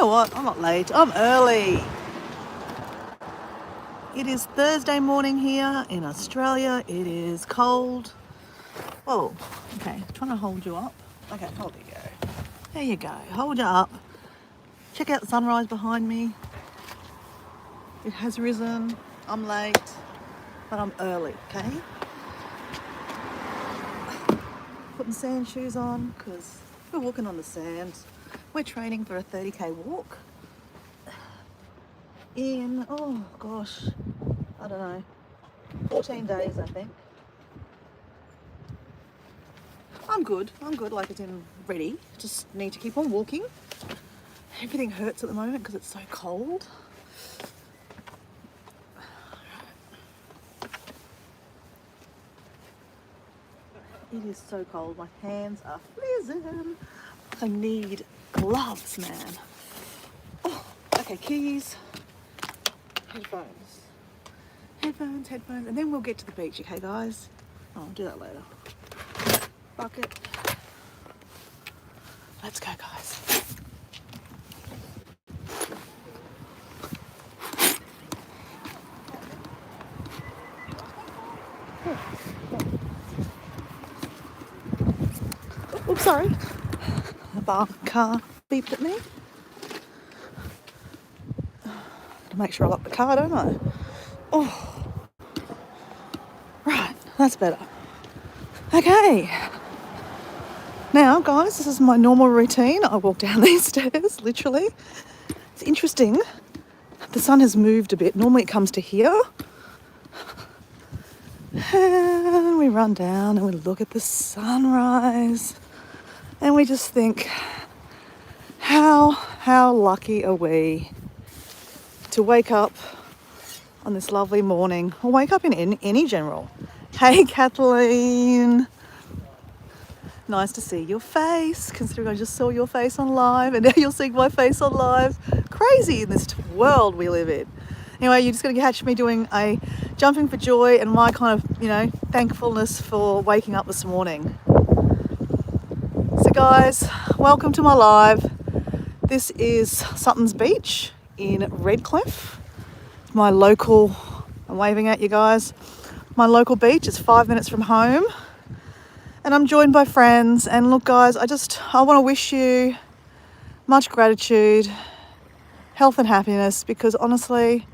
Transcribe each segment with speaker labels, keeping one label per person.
Speaker 1: know what? I'm not late. I'm early. It is Thursday morning here in Australia. It is cold. Oh, okay. Trying to hold you up. Okay, hold you go. There you go. Hold you up. Check out the sunrise behind me. It has risen. I'm late, but I'm early, okay? Putting sand shoes on because we're walking on the sand. We're training for a 30k walk in, oh gosh, I don't know, 14 days, I think. I'm good, like it's in ready. Just need to keep on walking. Everything hurts at the moment because it's so cold. It is so cold, my hands are freezing. I need gloves, man. Oh, okay, keys, headphones, and then we'll get to the beach, okay guys? I'll do that later. Bucket. Let's go, guys. Oops, sorry. The car beeped at me. To make sure I lock the car, don't I? Oh, right, that's better. Okay. Now, guys, this is my normal routine. I walk down these stairs, literally. It's interesting. The sun has moved a bit. Normally it comes to here. And we run down and we look at the sunrise. And we just think, how lucky are we to wake up on this lovely morning, or wake up in any general. Hey, Kathleen. Nice to see your face, considering I just saw your face on live and now you're seeing my face on live. Crazy in this world we live in. Anyway, you're just going to catch me doing a jumping for joy and my kind of, thankfulness for waking up this morning. So guys, welcome to my live. This is Sutton's Beach in Redcliffe. It's my local, I'm waving at you guys, my local beach. It's 5 minutes from home. And I'm joined by friends. And look guys, I want to wish you much gratitude, health and happiness, because honestly,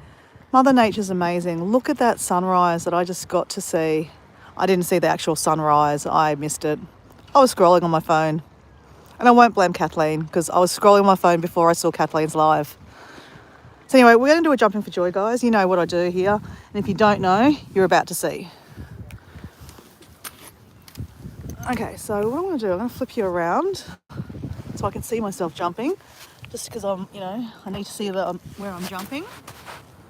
Speaker 1: Mother Nature's amazing. Look at that sunrise that I just got to see. I didn't see the actual sunrise, I missed it. I was scrolling on my phone. And I won't blame Kathleen because I was scrolling on my phone before I saw Kathleen's live. So anyway, we're going to do a jumping for joy, guys. You know what I do here. And if you don't know, you're about to see. Okay, so what I'm going to do, I'm going to flip you around so I can see myself jumping. Just because I need to see where I'm jumping.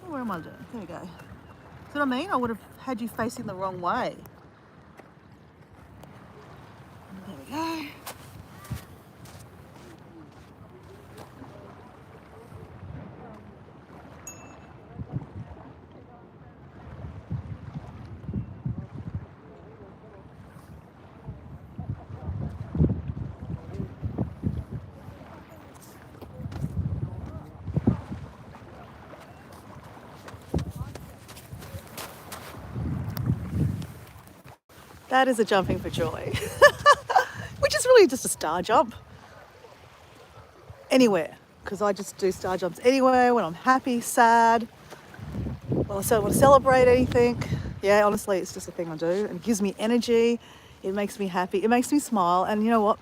Speaker 1: Where am I doing? There we go. See what I mean? I would have had you facing the wrong way. There we go. That is a jumping for joy, which is really just a star jump. Anywhere, because I just do star jumps anywhere when I'm happy, sad, when I want to celebrate anything. Yeah, honestly, it's just a thing I do. And it gives me energy. It makes me happy. It makes me smile. And you know what?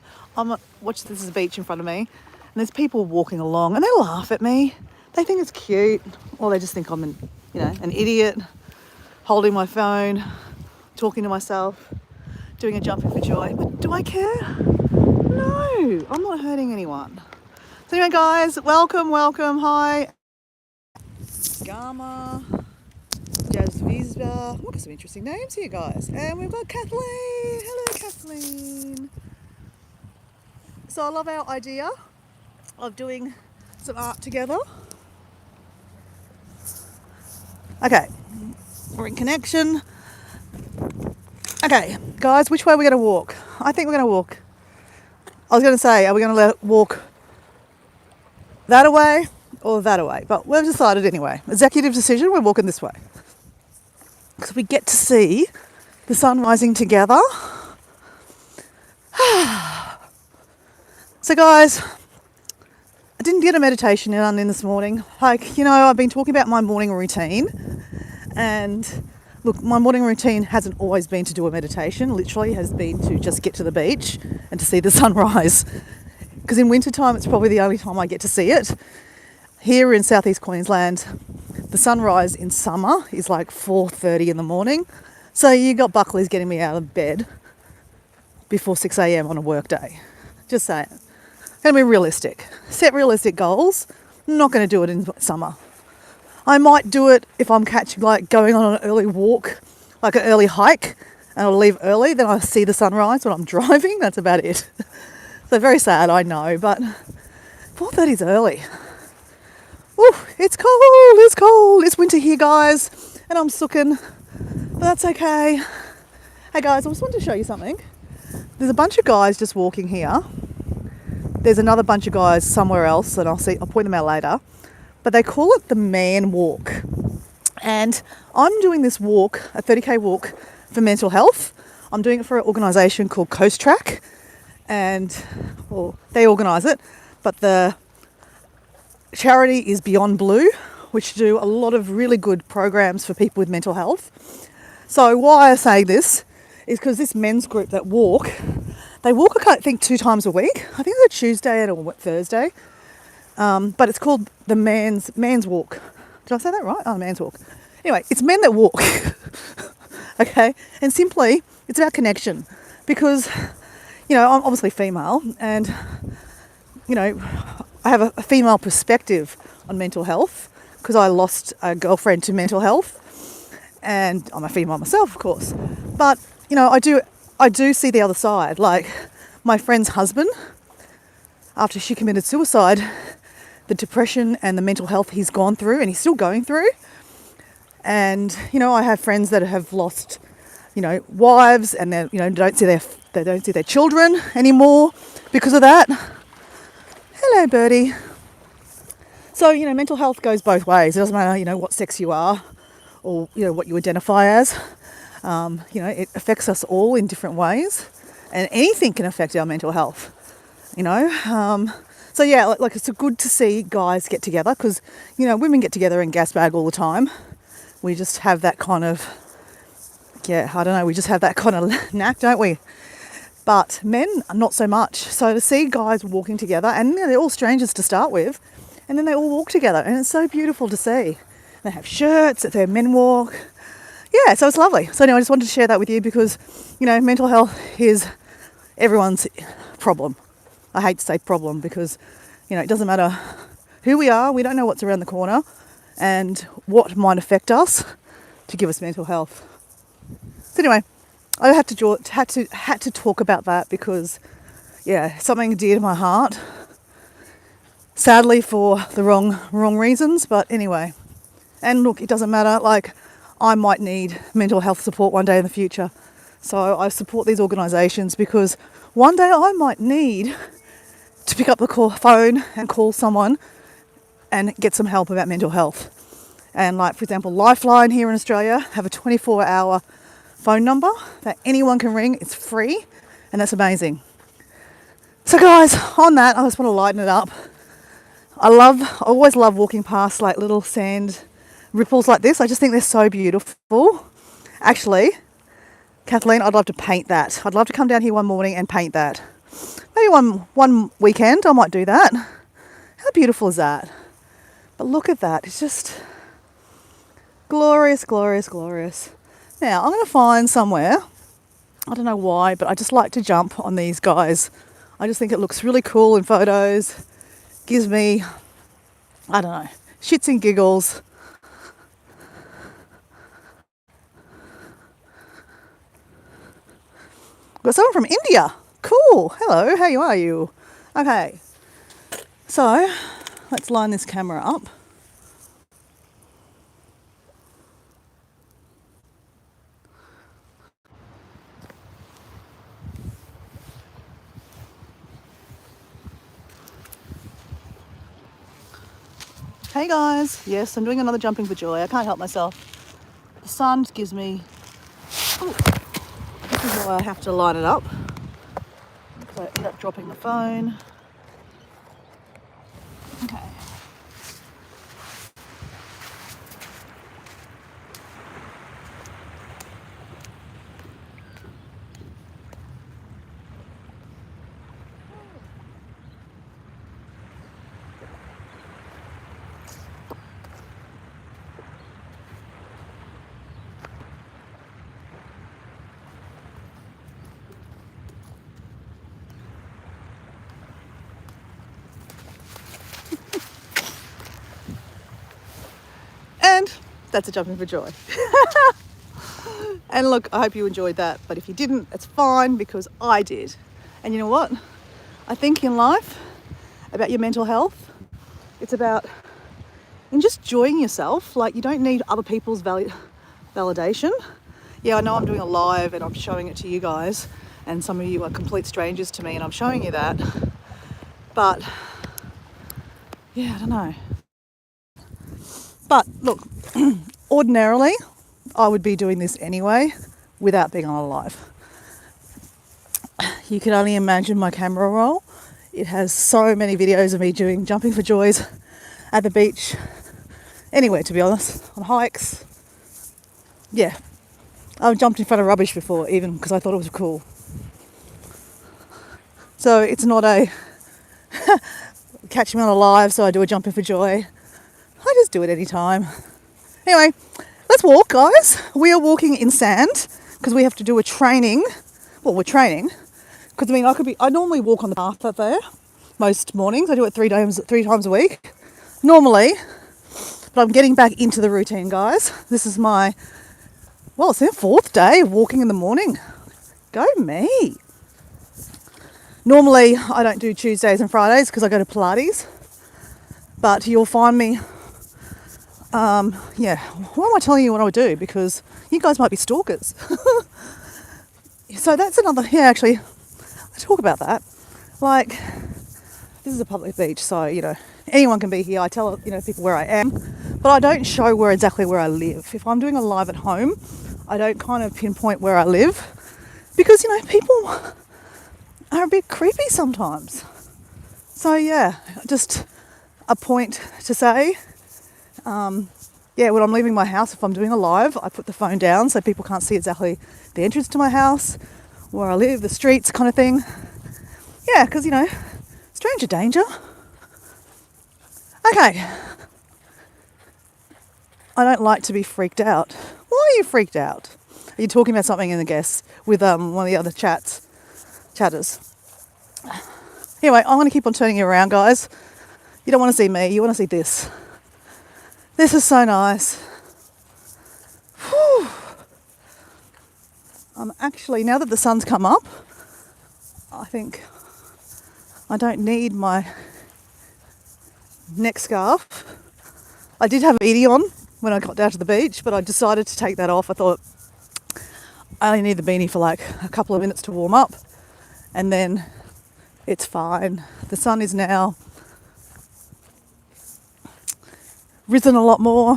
Speaker 1: Watch, this is a beach in front of me. And there's people walking along and they laugh at me. They think it's cute. Or they just think I'm an idiot, holding my phone, talking to myself, doing a jumping for joy. But do I care? No, I'm not hurting anyone. So anyway, guys, welcome. Hi. Gama, Jazvizba. We've got some interesting names here, guys. And we've got Kathleen. Hello, Kathleen. So I love our idea of doing some art together. Okay, we're in connection. Okay, guys, which way are we going to walk? I think we're going to walk. I was going to say, are we going to walk that away or that away. But we've decided anyway. Executive decision, we're walking this way. Because we get to see the sun rising together. So guys, I didn't get a meditation in this morning. Like, I've been talking about my morning routine. And look, my morning routine hasn't always been to do a meditation. Literally has been to just get to the beach and to see the sunrise. Because in wintertime, it's probably the only time I get to see it. Here in southeast Queensland, the sunrise in summer is like 4:30 in the morning. So you got Buckley's getting me out of bed before 6 a.m. on a work day. Just saying. Going to be realistic. Set realistic goals. I'm not going to do it in summer. I might do it if I'm going on an early walk, like an early hike, and I'll leave early. Then I see the sunrise when I'm driving. That's about it. So very sad, I know, but 4:30 is early. Ooh, it's cold. It's winter here, guys, and I'm sooking, but that's okay. Hey guys, I just wanted to show you something. There's a bunch of guys just walking here. There's another bunch of guys somewhere else, and I'll point them out later. But they call it the man walk. And I'm doing this walk, a 30k walk for mental health. I'm doing it for an organisation called Coast Track. And they organise it. But the charity is Beyond Blue, which do a lot of really good programs for people with mental health. So why I say this is because this men's group that walk, they walk, I think, 2 times a week. I think it's a Tuesday and a Thursday. But it's called the man's walk. Did I say that right? Oh, man's walk. Anyway, it's men that walk. Okay? And simply, it's about connection. Because, I'm obviously female and, I have a female perspective on mental health because I lost a girlfriend to mental health. And I'm a female myself, of course. But, I do see the other side. Like my friend's husband, after she committed suicide, the depression and the mental health he's gone through and he's still going through. And, I have friends that have lost, wives and they, don't see their children anymore because of that. Hello, birdie. So, mental health goes both ways. It doesn't matter, what sex you are or, what you identify as. It affects us all in different ways and anything can affect our mental health, So yeah, like it's good to see guys get together because, women get together and gas bag all the time. We just have that kind of, we just have that kind of knack, don't we? But men, not so much. So to see guys walking together, and they're all strangers to start with, and then they all walk together, and it's so beautiful to see. They have shirts, it's their men walk. Yeah, so it's lovely. So anyway, I just wanted to share that with you because, mental health is everyone's problem. I hate to say problem because, it doesn't matter who we are. We don't know what's around the corner and what might affect us to give us mental health. So anyway, I had to talk about that because, something dear to my heart. Sadly for the wrong reasons, but anyway. And look, it doesn't matter. Like, I might need mental health support one day in the future. So I support these organisations because one day I might need to pick up the phone and call someone and get some help about mental health. And like, for example, Lifeline here in Australia have a 24-hour phone number that anyone can ring. It's free and that's amazing. So guys, on that, I just want to lighten it up. I always love walking past like little sand ripples like this. I just think they're so beautiful. Actually, Kathleen, I'd love to paint that. I'd love to come down here one morning and paint that. Maybe one weekend I might do that. How beautiful is that? But look at that. It's just glorious, glorious, glorious. Now, I'm going to find somewhere. I don't know why, but I just like to jump on these guys. I just think it looks really cool in photos. Gives me, I don't know, shits and giggles. Got someone from India. Cool. Hello. How are you? Okay. So, let's line this camera up. Hey guys, yes, I'm doing another jumping for joy. I can't help myself. The sun gives me, oh, this is why I have to line it up. So I end up dropping the phone. Okay. And that's a jumping for joy. And look, I hope you enjoyed that. But if you didn't, it's fine because I did. And you know what? I think in life, about your mental health, it's about in just enjoying yourself. Like you don't need other people's validation. Yeah, I know I'm doing a live and I'm showing it to you guys, and some of you are complete strangers to me, and I'm showing you that. But yeah, I don't know. But look, ordinarily, I would be doing this anyway without being on a live. You can only imagine my camera roll. It has so many videos of me doing jumping for joys at the beach, anywhere to be honest, on hikes. Yeah, I've jumped in front of rubbish before even because I thought it was cool. So it's not a catch me on a live so I do a jumping for joy. I just do it anytime. Anyway, let's walk guys. We are walking in sand because we have to do a training. Well, we're training because I normally walk on the path up there most mornings. I do it three times a week normally, but I'm getting back into the routine guys. This is it's their fourth day of walking in the morning. Go me. Normally I don't do Tuesdays and Fridays because I go to Pilates, but you'll find me why am I telling you what I would do? Because you guys might be stalkers. So that's another, actually, let's talk about that. Like, this is a public beach, so, anyone can be here. I tell, people where I am, but I don't show exactly where I live. If I'm doing a live at home, I don't kind of pinpoint where I live because, people are a bit creepy sometimes. So, yeah, just a point to say, when I'm leaving my house, if I'm doing a live, I put the phone down so people can't see exactly the entrance to my house, where I live, the streets kind of thing. Yeah, because, stranger danger. Okay. I don't like to be freaked out. Why are you freaked out? Are you talking about something in the guests with one of the other chatters? Anyway, I'm going to keep on turning you around, guys. You don't want to see me. You want to see this. This is so nice. Whew. Actually, now that the sun's come up, I think I don't need my neck scarf. I did have a beanie on when I got down to the beach, but I decided to take that off. I thought I only need the beanie for like a couple of minutes to warm up, and then it's fine. The sun is now risen a lot more.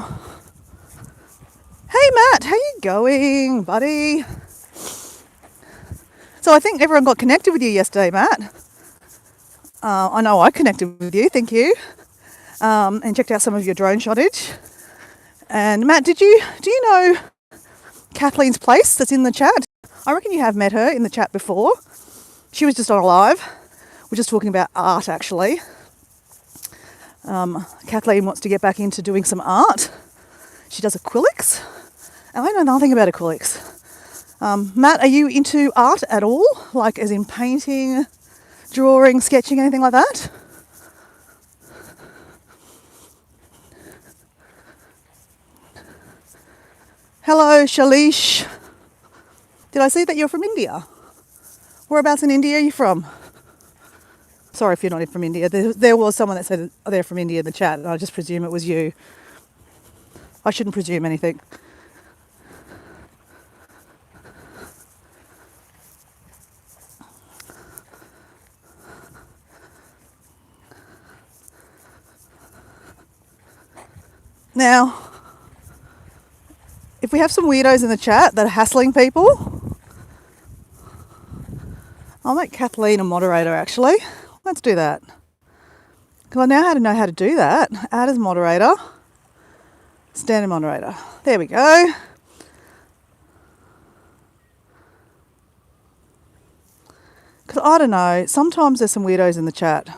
Speaker 1: Hey Matt, how you going, buddy? So I think everyone got connected with you yesterday, Matt. I know I connected with you, thank you. And checked out some of your drone shottage. And Matt, do you know Kathleen's place that's in the chat? I reckon you have met her in the chat before. She was just on a live. We're just talking about art, actually. Kathleen wants to get back into doing some art. She does acrylics. And I know nothing about acrylics. Matt, are you into art at all? Like as in painting, drawing, sketching, anything like that? Hello, Shalish. Did I see that you're from India? Whereabouts in India are you from? Sorry if you're not from India. There was someone that said they're from India in the chat, and I just presume it was you. I shouldn't presume anything. Now, if we have some weirdos in the chat that are hassling people, I'll make Kathleen a moderator actually. Let's do that. Because I now know how to do that. Add as moderator. Standard moderator. There we go. Because I don't know, sometimes there's some weirdos in the chat.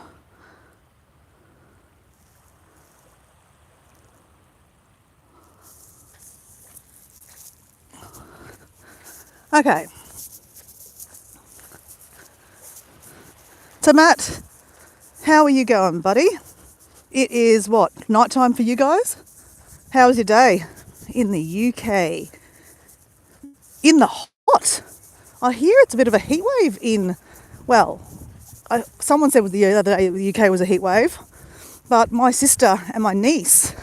Speaker 1: Okay. So Matt, how are you going, buddy? It is what, nighttime for you guys? How was your day in the UK? In the hot? I hear it's a bit of a heat wave in, well, someone said the other day the UK was a heat wave, but my sister and my niece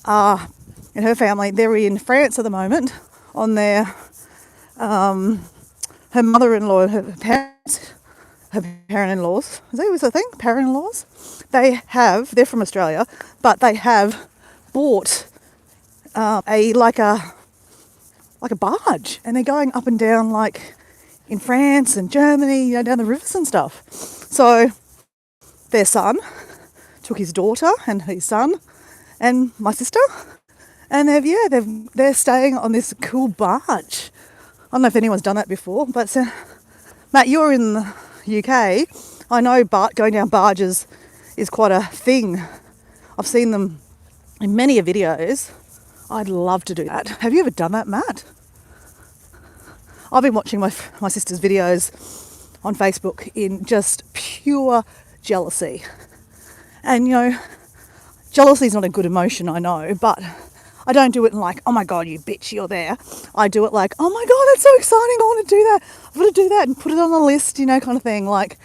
Speaker 1: are, and her family, they're in France at the moment on their, her mother-in-law and her parents, her parent-in-laws, is that was the thing? Parent-in-laws? They're from Australia, but they have bought like a barge, and they're going up and down like in France and Germany, you know, down the rivers and stuff. So their son took his daughter and his son and my sister, and they're staying on this cool barge. I don't know if anyone's done that before, but Matt, you're in the UK. I know going down barges is quite a thing. I've seen them in many videos. I'd love to do that. Have you ever done that, Matt? I've been watching my sister's videos on Facebook in just pure jealousy. And, you know, jealousy is not a good emotion, I know, but I don't do it like, oh my God, you bitch, you're there. I do it like, oh my God, that's so exciting, I want to do that. I've got to do that and put it on the list, you know, kind of thing. Like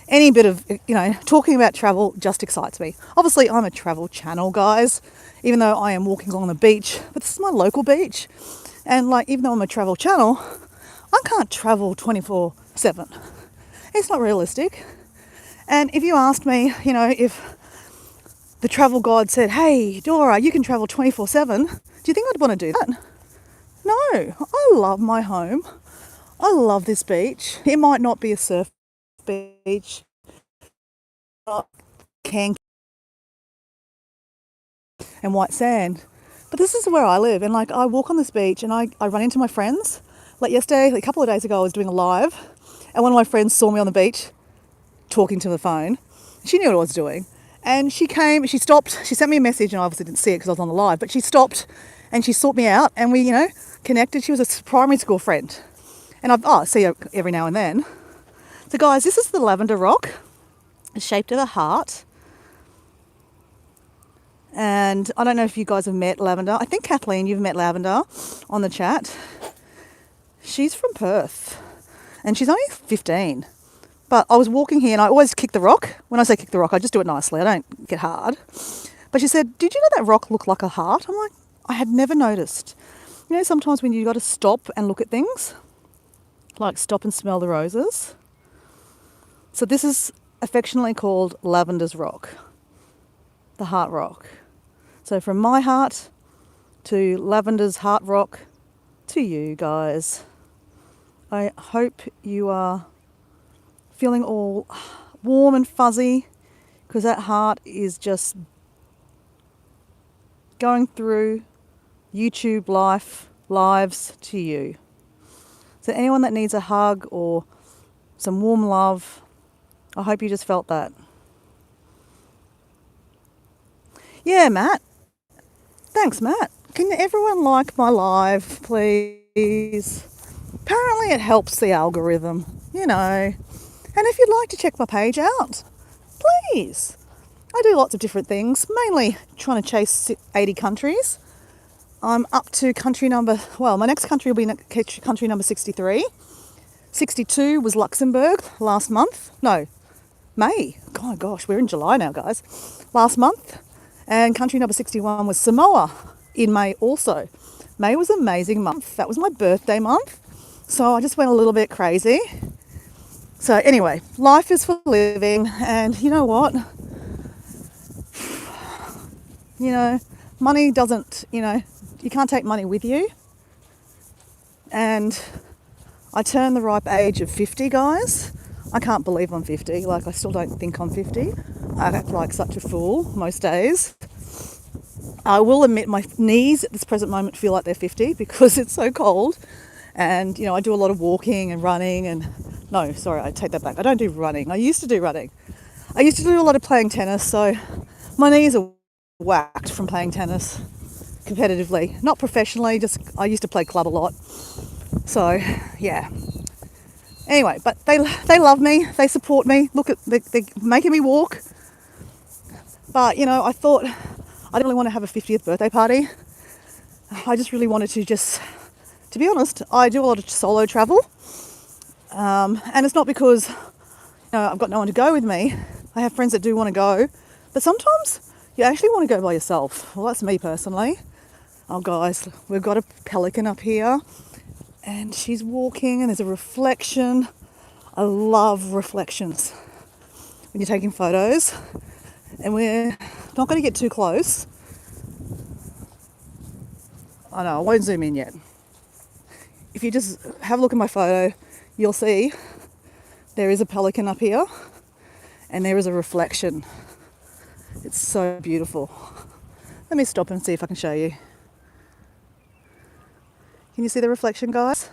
Speaker 1: any bit of, you know, talking about travel just excites me. Obviously, I'm a travel channel, guys, even though I am walking along the beach, but this is my local beach. And like, even though I'm a travel channel, I can't travel 24/7. It's not realistic. And if you asked me, you know, if the travel god said, hey, Dora, you can travel 24/7, do you think I'd want to do that? No, I love my home. I love this beach. It might not be a surf beach, and white sand, but this is where I live. And like, I walk on this beach and I run into my friends. Like yesterday, a couple of days ago, I was doing a live, and one of my friends saw me on the beach talking to the phone. She knew what I was doing. And she stopped, she sent me a message, and I obviously didn't see it because I was on the live, but she stopped and she sought me out, and we, you know, connected. She was a primary school friend. And I see her every now and then. So guys, this is the Lavender Rock. It's shaped of a heart. And I don't know if you guys have met Lavender. I think Kathleen, you've met Lavender on the chat. She's from Perth and she's only 15. But I was walking here and I always kick the rock. When I say kick the rock, I just do it nicely. I don't get hard. But she said, did you know that rock looked like a heart? I'm like, I had never noticed. You know, sometimes when you got to stop and look at things, like stop and smell the roses. So this is affectionately called Lavender's Rock, the Heart Rock. So from my heart to Lavender's Heart Rock to you guys. I hope you are feeling all warm and fuzzy, because that heart is just going through YouTube lives to you. So anyone that needs a hug or some warm love, I hope you just felt that. Yeah, Matt. Thanks, Matt. Can everyone like my live, please? Apparently it helps the algorithm, you know. And if you'd like to check my page out, please. I do lots of different things, mainly trying to chase 80 countries. I'm up to my next country will be country number 63. 62 was Luxembourg last month. No, May. Oh gosh, we're in July now, guys. Last month. And country number 61 was Samoa in May also. May was an amazing month. That was my birthday month. So I just went a little bit crazy. So anyway, life is for living, and you know what? You know, money doesn't, you can't take money with you. And I turned the ripe age of 50, guys. I can't believe I'm 50. Like, I still don't think I'm 50. I act like such a fool most days. I will admit my knees at this present moment feel like they're 50 because it's so cold. And, I do a lot of walking and running and... No, sorry, I take that back. I don't do running. I used to do running. I used to do a lot of playing tennis, so my knees are whacked from playing tennis competitively. Not professionally, just I used to play club a lot. So, yeah. Anyway, but they love me. They support me. Look at, they're making me walk. But, I thought I didn't really want to have a 50th birthday party. I just really wanted to be honest, I do a lot of solo travel. And it's not because I've got no one to go with me. I have friends that do want to go. But sometimes you actually want to go by yourself. Well, that's me personally. Oh, guys, we've got a pelican up here. And she's walking and there's a reflection. I love reflections when you're taking photos. And we're not going to get too close. I know, I won't zoom in yet. If you just have a look at my photo, you'll see there is a pelican up here and there is a reflection. It's so beautiful. Let me stop and see if I can show you. Can you see the reflection, guys?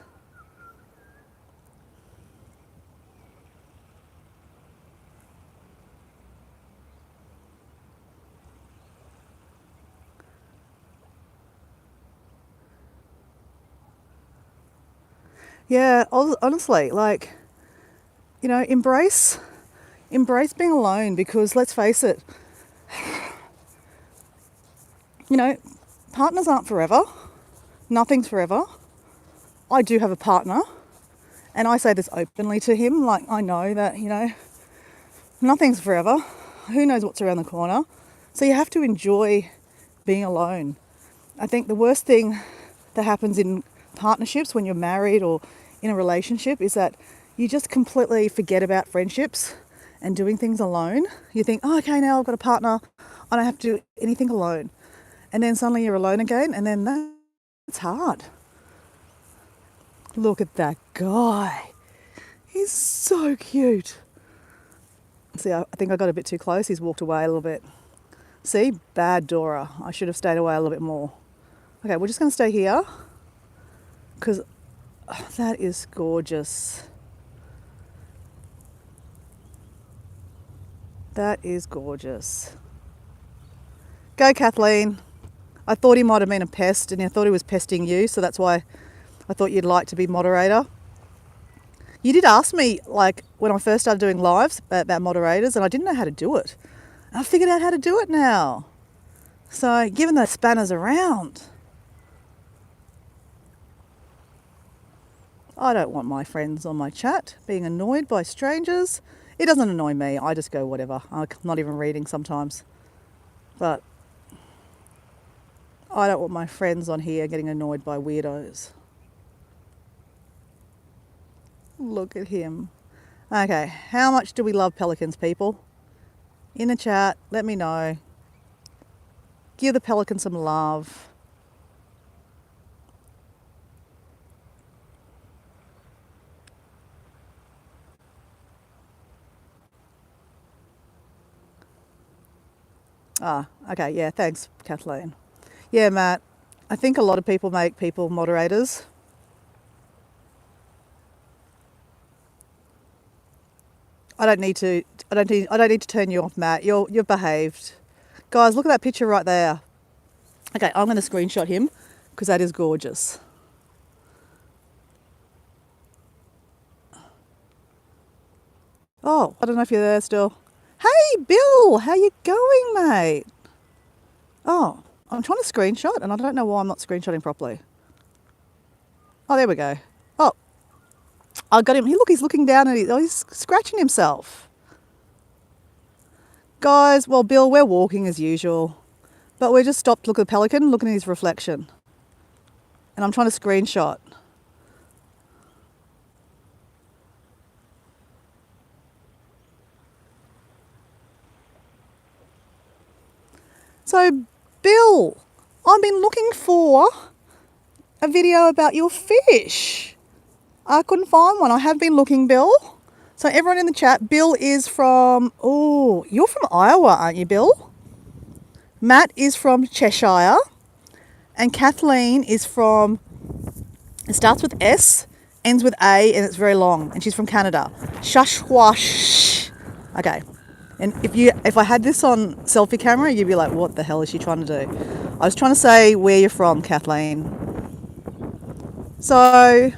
Speaker 1: Yeah, honestly, like, embrace being alone because let's face it, partners aren't forever. Nothing's forever. I do have a partner and I say this openly to him. Like, I know that, nothing's forever. Who knows what's around the corner? So you have to enjoy being alone. I think the worst thing that happens in partnerships when you're married or in a relationship is that you just completely forget about friendships and doing things alone. You think, oh, okay, now I've got a partner. I don't have to do anything alone. And then suddenly you're alone again, and then that's hard. Look at that guy. He's so cute. See, I think I got a bit too close. He's walked away a little bit. See, bad Dora. I should have stayed away a little bit more. Okay, we're just going to stay here because that is gorgeous. That is gorgeous. Go, Kathleen. I thought he might have been a pest and I thought he was pesting you, so that's why I thought you'd like to be moderator. You did ask me, like, when I first started doing lives about moderators, and I didn't know how to do it. And I figured out how to do it now. So, given the spanners around, I don't want my friends on my chat being annoyed by strangers. It doesn't annoy me. I just go whatever. I'm not even reading sometimes. But I don't want my friends on here getting annoyed by weirdos. Look at him. Okay, how much do we love pelicans, people? In the chat, let me know. Give the pelican some love. Ah, okay, yeah, thanks, Kathleen. Yeah, Matt, I think a lot of people make people moderators. I don't need to turn you off, Matt. You've behaved. Guys, look at that picture right there. Okay, I'm going to screenshot him because that is gorgeous. Oh, I don't know if you're there still. Hey, Bill, how you going, mate? Oh, I'm trying to screenshot and I don't know why I'm not screenshotting properly. Oh, there we go. Oh, I got him. He's looking down and he's scratching himself. Guys, well, Bill, we're walking as usual, but we just stopped to look at the pelican, looking at his reflection. And I'm trying to screenshot. So, Bill, I've been looking for a video about your fish. I couldn't find one. I have been looking, Bill. So everyone in the chat, Bill is from, oh, you're from Iowa, aren't you, Bill? Matt is from Cheshire. And Kathleen is from, it starts with S, ends with A, and it's very long. And she's from Canada. Shushwash. Okay. And if I had this on selfie camera, you'd be like, what the hell is she trying to do? I was trying to say where you're from, Kathleen. So,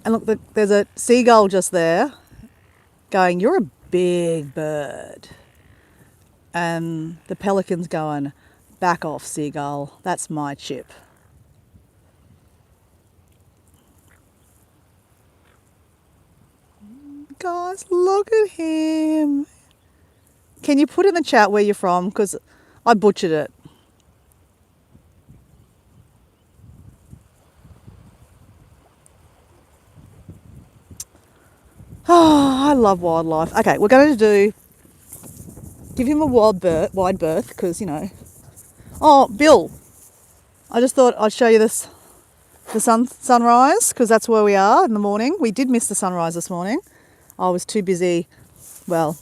Speaker 1: and look, there's a seagull just there going, you're a big bird. And the pelican's going, back off, seagull. That's my chip. Guys, look at him. Can you put in the chat where you're from? Because I butchered it. Oh, I love wildlife. Okay, we're going to give him a wide berth, because, you know. Oh, Bill, I just thought I'd show you the sunrise, because that's where we are in the morning. We did miss the sunrise this morning. I was too busy. Well,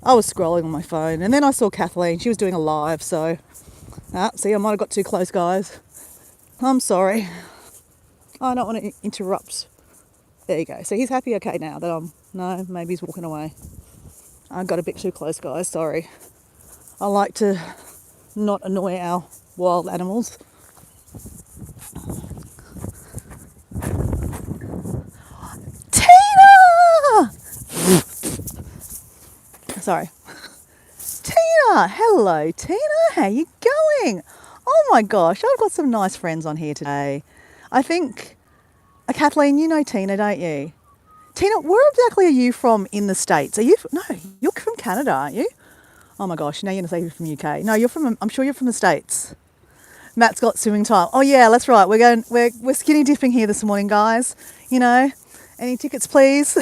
Speaker 1: I was scrolling on my phone, and then I saw Kathleen. She was doing a live, so see, I might have got too close, guys. I'm sorry. I don't want to interrupt. There you go. So he's happy, okay, now that no, maybe he's walking away. I got a bit too close, guys. Sorry. I like to not annoy our wild animals. Tina! Sorry. Tina! Hello, Tina. How you going? Oh my gosh, I've got some nice friends on here today. I think, Kathleen, you know Tina, don't you? Tina, where exactly are you from in the States? No, you're from Canada, aren't you? Oh my gosh, now you're going to say you're from UK. No, I'm sure you're from the States. Matt's got swimming time. Oh yeah, that's right. We're skinny dipping here this morning, guys. You know, any tickets, please?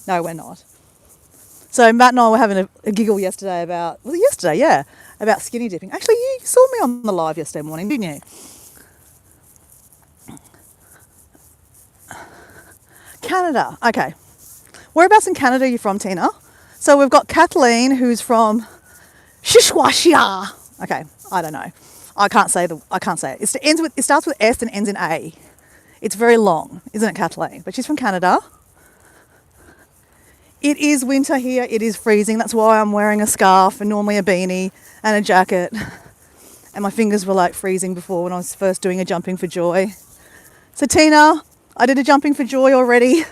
Speaker 1: No, we're not. So Matt and I were having a giggle yesterday about, was it yesterday? Yeah, about skinny dipping. Actually, you saw me on the live yesterday morning, didn't you? Canada. Okay. Whereabouts in Canada are you from, Tina? So we've got Kathleen, who's from Shishwashia. Okay, I don't know. I can't say it. It starts with S and ends in A. It's very long, isn't it, Kathleen? But she's from Canada. It is winter here. It is freezing. That's why I'm wearing a scarf and normally a beanie and a jacket. And my fingers were like freezing before when I was first doing a jumping for joy. So Tina, I did a jumping for joy already.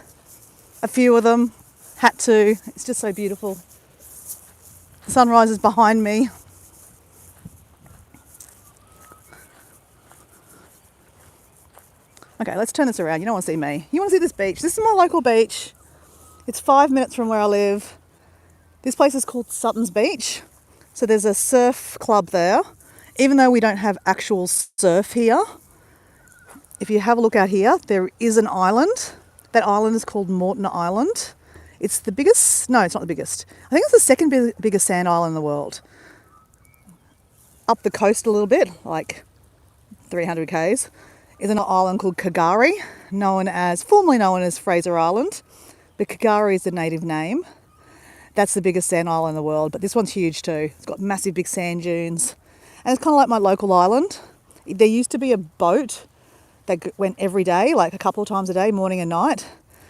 Speaker 1: A few of them. Had to. It's just so beautiful. The sunrise is behind me. Okay, let's turn this around. You don't want to see me. You want to see this beach. This is my local beach. It's 5 minutes from where I live. This place is called Sutton's Beach. So there's a surf club there. Even though we don't have actual surf here, if you have a look out here, there is an island. That island is called Moreton Island. It's the biggest, no, it's not the biggest. I think it's the second biggest sand island in the world. Up the coast a little bit, like 300 k's, is an island called K'gari, formerly known as Fraser Island. But K'gari is the native name. That's the biggest sand island in the world, but this one's huge too. It's got massive big sand dunes. And it's kind of like my local island. There used to be a boat that went every day, like a couple of times a day, morning and night,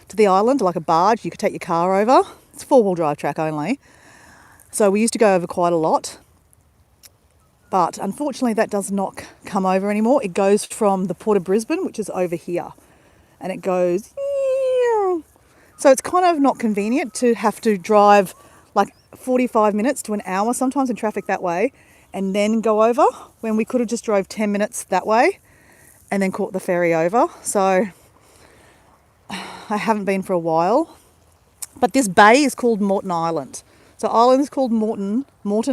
Speaker 1: to the island, like a barge. You could take your car over. It's 4-wheel drive track only. So we used to go over quite a lot. But unfortunately, that does not come over anymore. It goes from the Port of Brisbane, which is over here. And it goes... So it's kind of not convenient to have to drive like 45 minutes to an hour sometimes in traffic that way and then go over, when we could have just drove 10 minutes that way and then caught the ferry over. So I haven't been for a while. But this bay is called Moreton Island. So island is called Moreton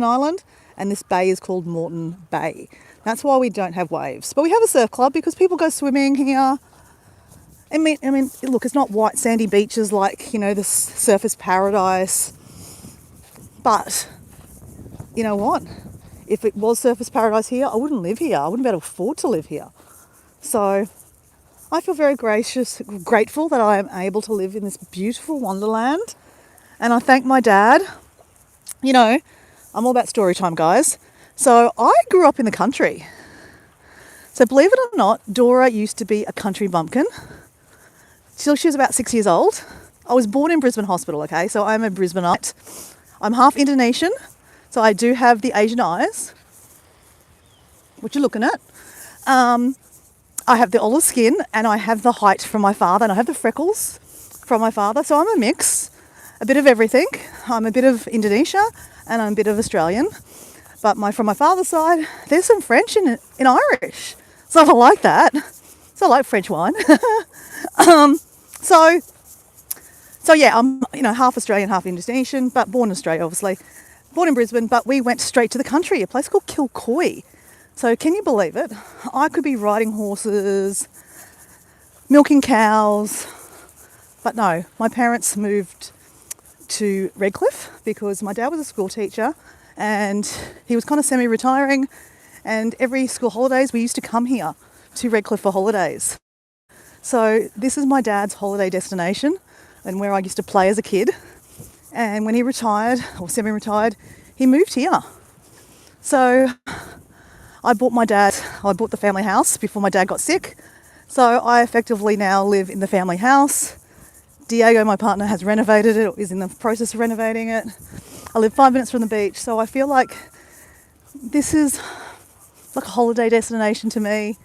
Speaker 1: Island, and this bay is called Moreton Bay. That's why we don't have waves. But we have a surf club because people go swimming here. I mean, look, it's not white sandy beaches like, you know, the surfer's paradise But you know what? If it was surface paradise here, I wouldn't live here. I wouldn't be able to afford to live here. So I feel very grateful that I am able to live in this beautiful wonderland. And I thank my dad. You know, I'm all about story time, guys. So I grew up in the country. So believe it or not, Dora used to be a country bumpkin till she was about 6 years old. I was born in Brisbane Hospital, okay? So I'm a Brisbaneite. I'm half Indonesian, so I do have the Asian eyes, what you're looking at. I have the olive skin, and I have the height from my father, and I have the freckles from my father. So I'm a mix, a bit of everything. I'm a bit of Indonesia, and I'm a bit of Australian. But from my father's side, there's some French and Irish. So I like that. So I like French wine. So yeah, I'm half Australian, half Indonesian, but born in Australia, obviously. Born in Brisbane, but we went straight to the country, a place called Kilcoy. So can you believe it? I could be riding horses, milking cows, but no, my parents moved to Redcliffe because my dad was a school teacher and he was kind of semi-retiring, and every school holidays we used to come here to Redcliffe for holidays. So this is my dad's holiday destination and where I used to play as a kid. And when he retired, or semi-retired, he moved here. So I bought the family house before my dad got sick. So I effectively now live in the family house. Diego, my partner, has renovated it, or is in the process of renovating it. I live 5 minutes from the beach, so I feel like this is like a holiday destination to me.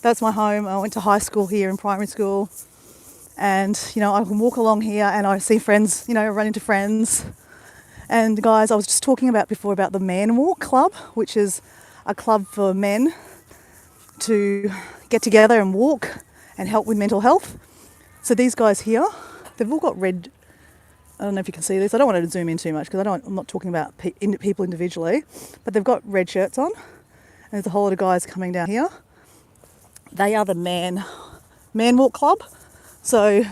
Speaker 1: That's my home. I went to high school here and primary school. And, I can walk along here and I see friends, run into friends. And guys, I was just talking before about the Man Walk Club, which is a club for men to get together and walk and help with mental health. So these guys here, they've all got red, I don't know if you can see this. I don't want to zoom in too much because I'm not talking about people individually, but they've got red shirts on. And there's a whole lot of guys coming down here. They are the Man Walk Club. So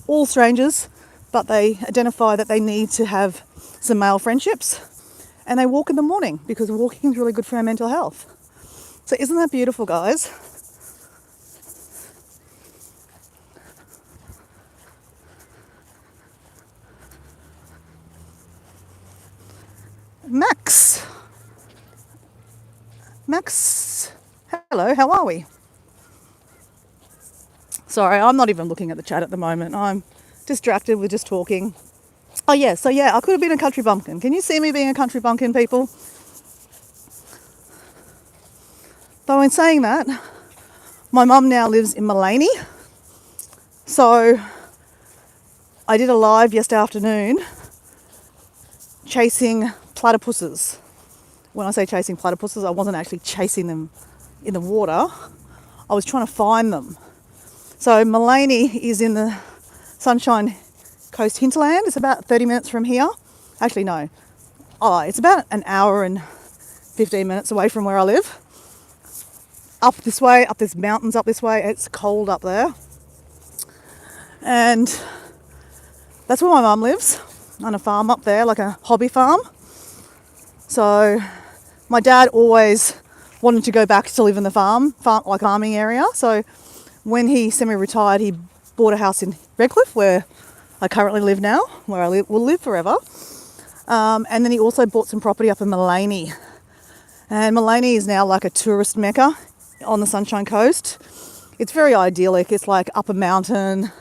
Speaker 1: all strangers, but they identify that they need to have some male friendships, and they walk in the morning because walking is really good for our mental health. So isn't that beautiful, guys? Max, hello, how are we? Sorry, I'm not even looking at the chat at the moment. I'm distracted with just talking. Oh yeah, so yeah, I could have been a country bumpkin. Can you see me being a country bumpkin, people? Though in saying that, my mum now lives in Maleny. So I did a live yesterday afternoon chasing platypuses. When I say chasing platypuses, I wasn't actually chasing them in the water. I was trying to find them. So Maleny is in the Sunshine Coast hinterland. It's about 30 minutes from here. Actually, no. It's about an hour and 15 minutes away from where I live. Up this way, up these mountains up this way. It's cold up there. And that's where my mum lives, on a farm up there, like a hobby farm. So my dad always wanted to go back to live in the farming area. So when he semi-retired, he bought a house in Redcliffe, where I currently live now, where I will live forever. And then he also bought some property up in Maleny. And Maleny is now like a tourist mecca on the Sunshine Coast. It's very idyllic. It's like up a mountain,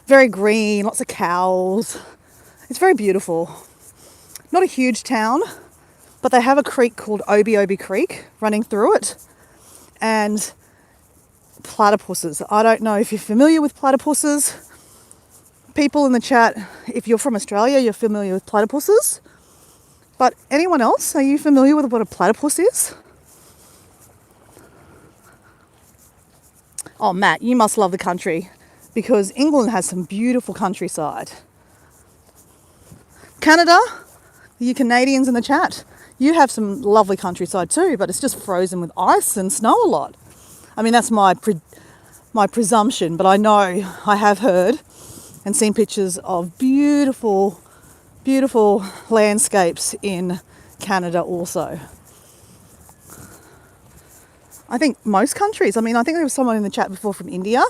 Speaker 1: very green, lots of cows. It's very beautiful. Not a huge town, but they have a creek called Obi Creek running through it. And platypuses. I don't know if you're familiar with platypuses. People in the chat, if you're from Australia, you're familiar with platypuses. But anyone else, are you familiar with what a platypus is? Oh, Matt, you must love the country because England has some beautiful countryside. Canada, you Canadians in the chat, you have some lovely countryside too, but it's just frozen with ice and snow a lot. I mean, that's my presumption, but I know I have heard and seen pictures of beautiful beautiful landscapes in Canada also. I think most countries, I mean, I think there was someone in the chat before from India,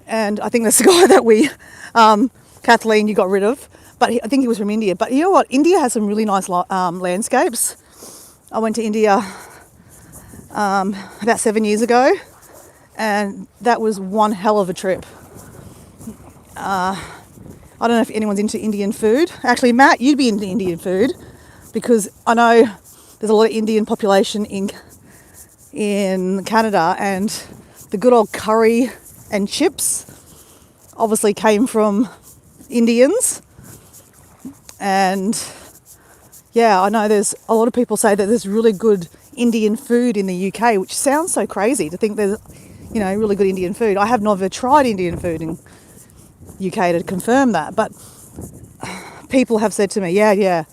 Speaker 1: and I think that's the guy that Kathleen, you got rid of, but I think he was from India. But you know what? India has some really nice landscapes. I went to India about 7 years ago, and that was one hell of a trip. I don't know if anyone's into Indian food. Actually, Matt, you'd be into Indian food because I know there's a lot of Indian population in Canada, and the good old curry and chips obviously came from Indians. And yeah, I know there's a lot of people say that there's really good Indian food in the UK, which sounds so crazy to think there's, you know, really good Indian food. I have never tried Indian food in UK to confirm that, but people have said to me, yeah,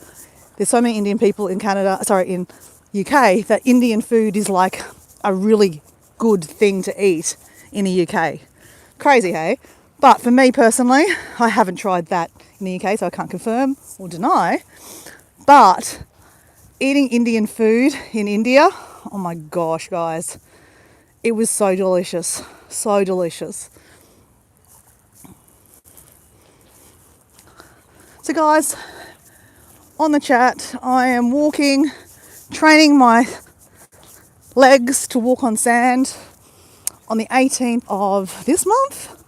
Speaker 1: there's so many Indian people in in UK, that Indian food is like a really good thing to eat in the UK. Crazy, hey? But for me personally, I haven't tried that in the UK, so I can't confirm or deny. But eating Indian food in India, oh my gosh, guys, it was so delicious, so delicious. So guys, on the chat, I am walking, training my legs to walk on sand. On the 18th of this month,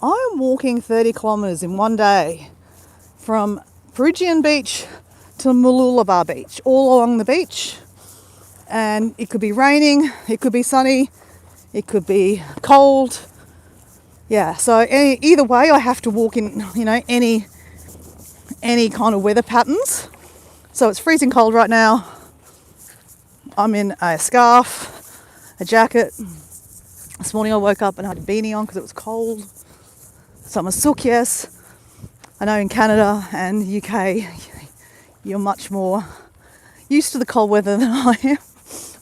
Speaker 1: I am walking 30 kilometres in one day from Peregian Beach to Mooloolaba Beach, all along the beach. And it could be raining, it could be sunny, it could be cold. Yeah, so either way, I have to walk in, you know, any kind of weather patterns. So it's freezing cold right now. I'm in a scarf, a jacket. This morning I woke up and I had a beanie on because it was cold. So I'm a sook, yes. I know in Canada and UK, you're much more used to the cold weather than I am.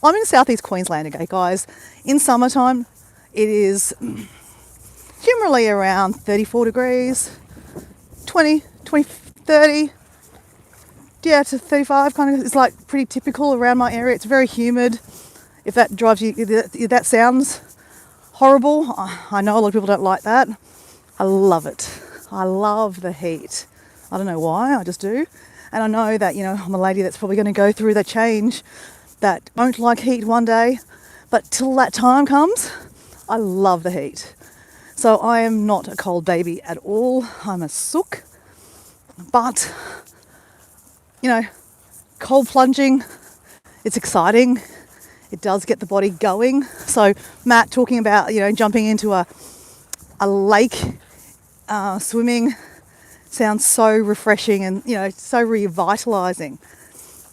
Speaker 1: I'm in southeast Queensland, okay, guys. In summertime, it is generally around 34 degrees, 20, 30, yeah, to 35 kind of. It's like pretty typical around my area. It's very humid. If that drives you, if that sounds horrible, I know a lot of people don't like that. I love it. I love the heat. I don't know why, I just do. And I know that, you know, I'm a lady that's probably going to go through the change, that won't like heat one day, but till that time comes, I love the heat. So I am not a cold baby at all. I'm a sook. But, you know, cold plunging, it's exciting. It does get the body going. So Matt talking about, you know, jumping into a lake, swimming, sounds so refreshing and, you know, so revitalizing.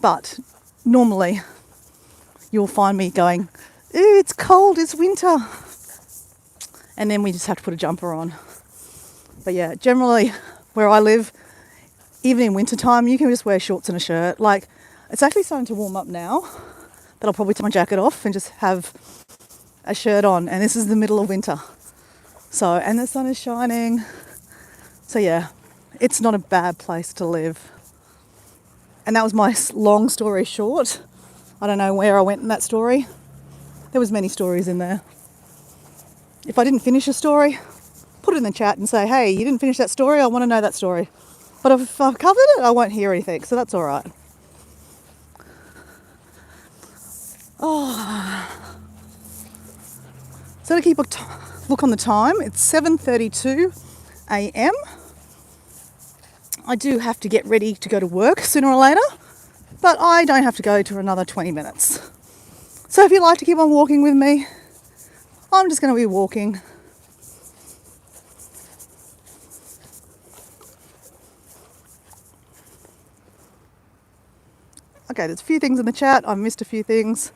Speaker 1: But normally you'll find me going, ooh, it's cold, it's winter. And then we just have to put a jumper on. But yeah, generally where I live, even in winter time, you can just wear shorts and a shirt. Like, it's actually starting to warm up now, that I'll probably take my jacket off and just have a shirt on. And this is the middle of winter. So, and the sun is shining. So yeah, it's not a bad place to live. And that was my long story short. I don't know where I went in that story. There was many stories in there. If I didn't finish a story, put it in the chat and say, hey, you didn't finish that story, I want to know that story. But if I've covered it, I won't hear anything, so that's all right. Oh. So to keep a look on the time, it's 7:32 a.m. I do have to get ready to go to work sooner or later, but I don't have to go to another 20 minutes. So if you'd like to keep on walking with me, I'm just going to be walking. Okay, there's a few things in the chat. I've missed a few things.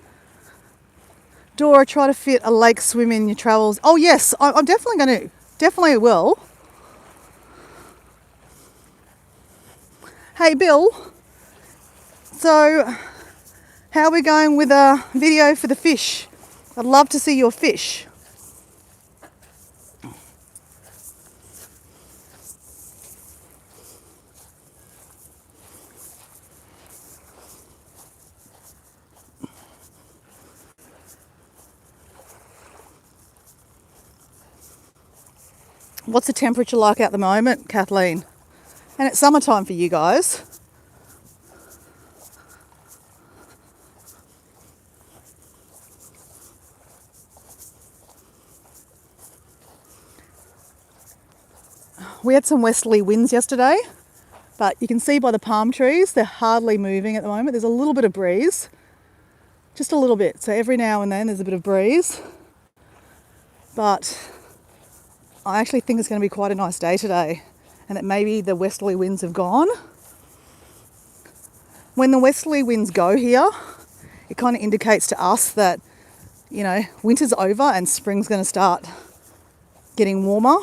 Speaker 1: Dora, try to fit a lake swim in your travels. Oh yes, I'm definitely going to. Definitely will. Hey Bill, so how are we going with a video for the fish? I'd love to see your fish. What's the temperature like at the moment, Kathleen? And it's summertime for you guys. We had some westerly winds yesterday, but you can see by the palm trees, they're hardly moving at the moment. There's a little bit of breeze, just a little bit. So every now and then there's a bit of breeze, but I actually think it's going to be quite a nice day today, and that maybe the westerly winds have gone. When the westerly winds go here, it kind of indicates to us that, you know, winter's over and spring's going to start getting warmer.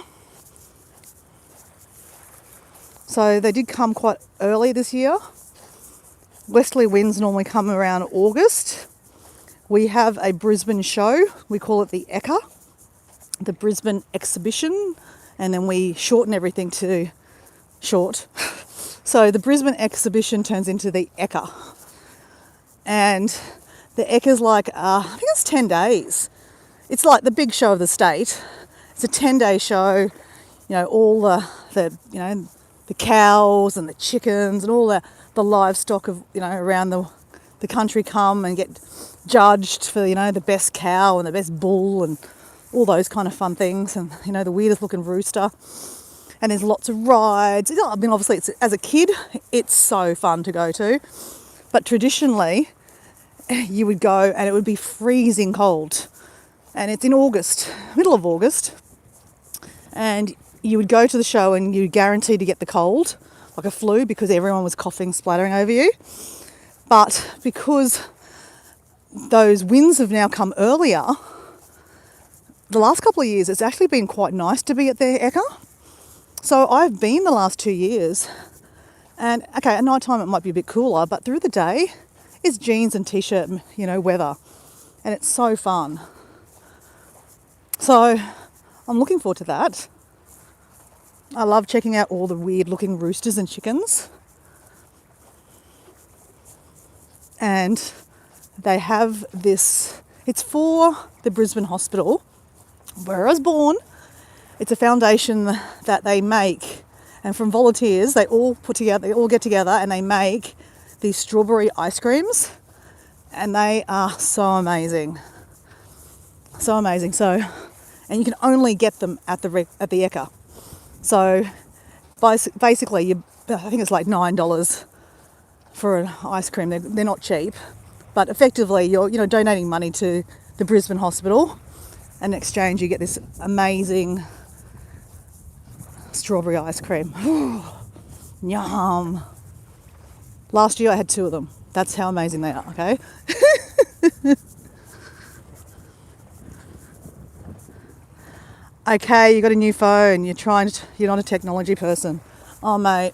Speaker 1: So they did come quite early this year. Westerly winds normally come around August. We have a Brisbane show. We call it the Ekka, the Brisbane Exhibition, and then we shorten everything to short. So the Brisbane Exhibition turns into the Ekka. And the Ekka's like, I think it's 10 days. It's like the big show of the state. It's a 10-day show. You know, all the you know, the cows and the chickens and all the livestock of, you know, around the country come and get judged for, you know, the best cow and the best bull and all those kind of fun things, and, you know, the weirdest looking rooster. And there's lots of rides. I mean, obviously, as a kid, it's so fun to go to. But traditionally, you would go and it would be freezing cold. And it's in August, middle of August. And you would go to the show and you're guaranteed to get the cold, like a flu, because everyone was coughing, splattering over you. But because those winds have now come earlier, the last couple of years, it's actually been quite nice to be at the Ekka. So I've been the last 2 years, and okay, at night time it might be a bit cooler, but through the day, it's jeans and t-shirt, you know, weather, and it's so fun. So I'm looking forward to that. I love checking out all the weird looking roosters and chickens. And they have this, it's for the Brisbane Hospital, where I was born. It's a foundation that they make, and from volunteers, they all get together and they make these strawberry ice creams, and they are so amazing. So amazing. So, and you can only get them at the Ekka. So basically, I think it's like $9 for an ice cream. They're not cheap, but effectively you're, you know, donating money to the Brisbane Hospital, and in exchange you get this amazing strawberry ice cream. Yum. Last year I had 2 of them. That's how amazing they are, okay? Okay, you got a new phone, you're not a technology person. Oh mate,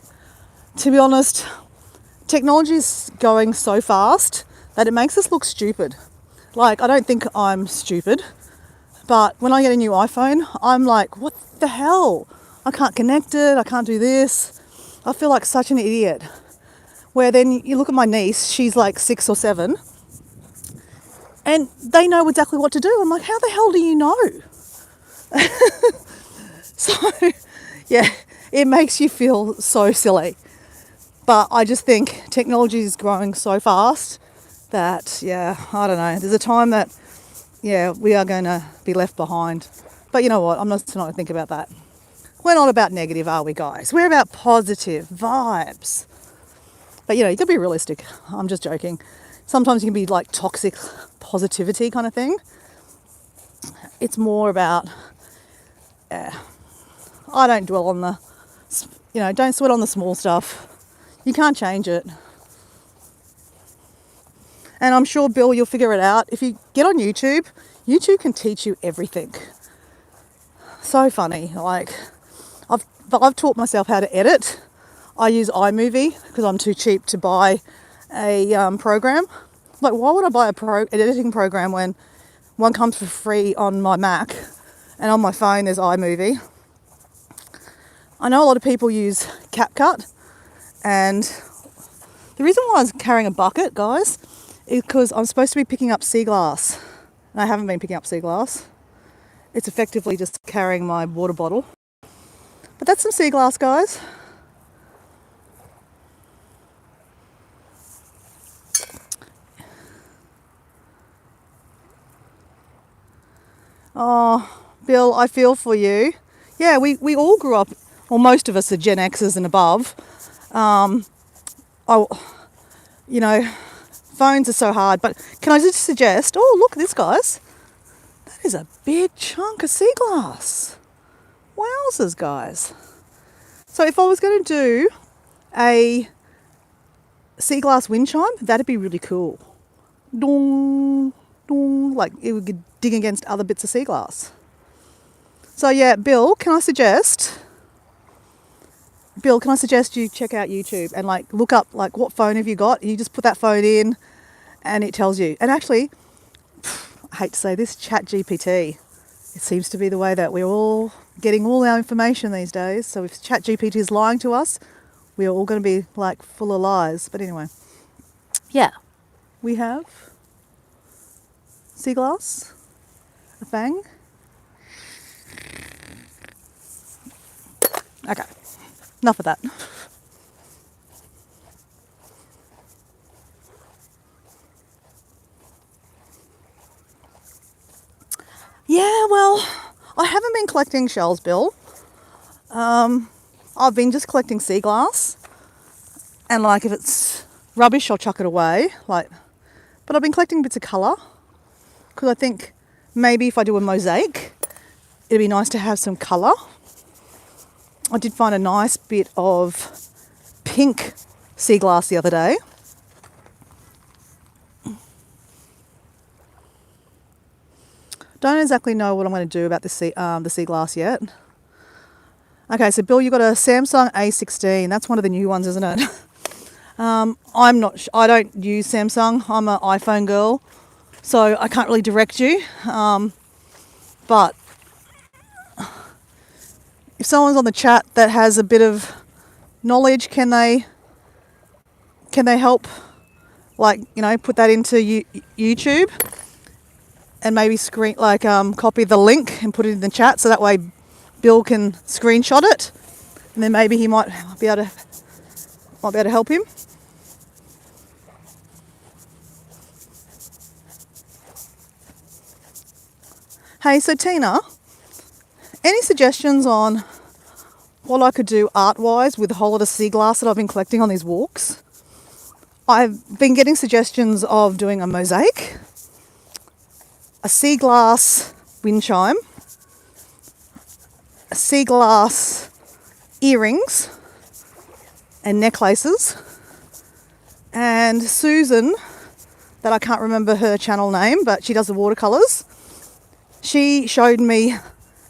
Speaker 1: to be honest, technology is going so fast that it makes us look stupid. Like, I don't think I'm stupid, but when I get a new iPhone, I'm like, what the hell? I can't connect it, I can't do this. I feel like such an idiot. Where then you look at my niece, she's like 6 or 7, and they know exactly what to do. I'm like, how the hell do you know? So, yeah, it makes you feel so silly. But I just think technology is growing so fast that, yeah, I don't know. There's a time that, yeah, we are going to be left behind. But you know what? I'm not going to think about that. We're not about negative, are we, guys? We're about positive vibes. But, you know, you got to be realistic. I'm just joking. Sometimes you can be like toxic positivity kind of thing. It's more about, I don't dwell on the, you know, don't sweat on the small stuff. You can't change it. And I'm sure, Bill, you'll figure it out. If you get on YouTube, YouTube can teach you everything. So funny. Like, I've taught myself how to edit. I use iMovie because I'm too cheap to buy a program. Like, why would I buy an editing program when one comes for free on my Mac, and on my phone there's iMovie? I know a lot of people use CapCut, and the reason why I was carrying a bucket, guys, is because I'm supposed to be picking up sea glass, and I haven't been picking up sea glass. It's effectively just carrying my water bottle. But that's some sea glass, guys. Oh, Bill, I feel for you. Yeah, we all grew up, or most of us are Gen Xers and above. I, you know, phones are so hard, but can I just suggest, oh, look at this, guys. That is a big chunk of sea glass. Wowzers, guys. So if I was going to do a sea glass wind chime, that'd be really cool. Dong, dong, like it would ding against other bits of sea glass. So yeah, Bill, can I suggest you check out YouTube and like look up like what phone have you got? You just put that phone in and it tells you. And actually, I hate to say this, ChatGPT, it seems to be the way that we're all getting all our information these days. So if ChatGPT is lying to us, we are all going to be like full of lies. But anyway, yeah, we have sea glass, a bang. Okay, enough of that. Yeah, well, I haven't been collecting shells, Bill. I've been just collecting sea glass, and like if it's rubbish, I'll chuck it away. But I've been collecting bits of colour because I think maybe if I do a mosaic, it'd be nice to have some colour. I did find a nice bit of pink sea glass the other day. Don't exactly know what I'm going to do about the sea glass yet. Okay, so Bill, you've got a Samsung A16. That's one of the new ones, isn't it? I don't use Samsung. I'm an iPhone girl, so I can't really direct you. But if someone's on the chat that has a bit of knowledge, can they help, put that into YouTube and maybe copy the link and put it in the chat so that way Bill can screenshot it, and then maybe he might be able to help him. Hey, so Tina, any suggestions on what I could do art-wise with the whole lot of sea glass that I've been collecting on these walks? I've been getting suggestions of doing a mosaic, a sea glass wind chime, a sea glass earrings and necklaces, and Susan, that I can't remember her channel name, but she does the watercolours. She showed me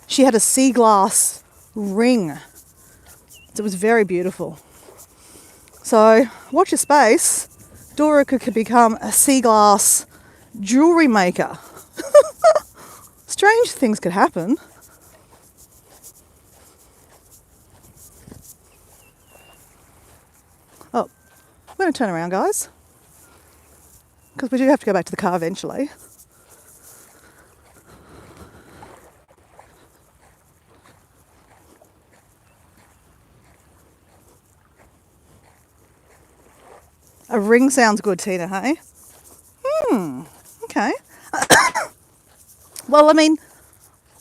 Speaker 1: she had a sea glass ring. It was very beautiful. So watch your space. Dora could become a sea glass jewellery maker. Strange things could happen. Oh, I'm going to turn around, guys, because we do have to go back to the car eventually. A ring sounds good, Tina, hey? Okay. Well, I mean,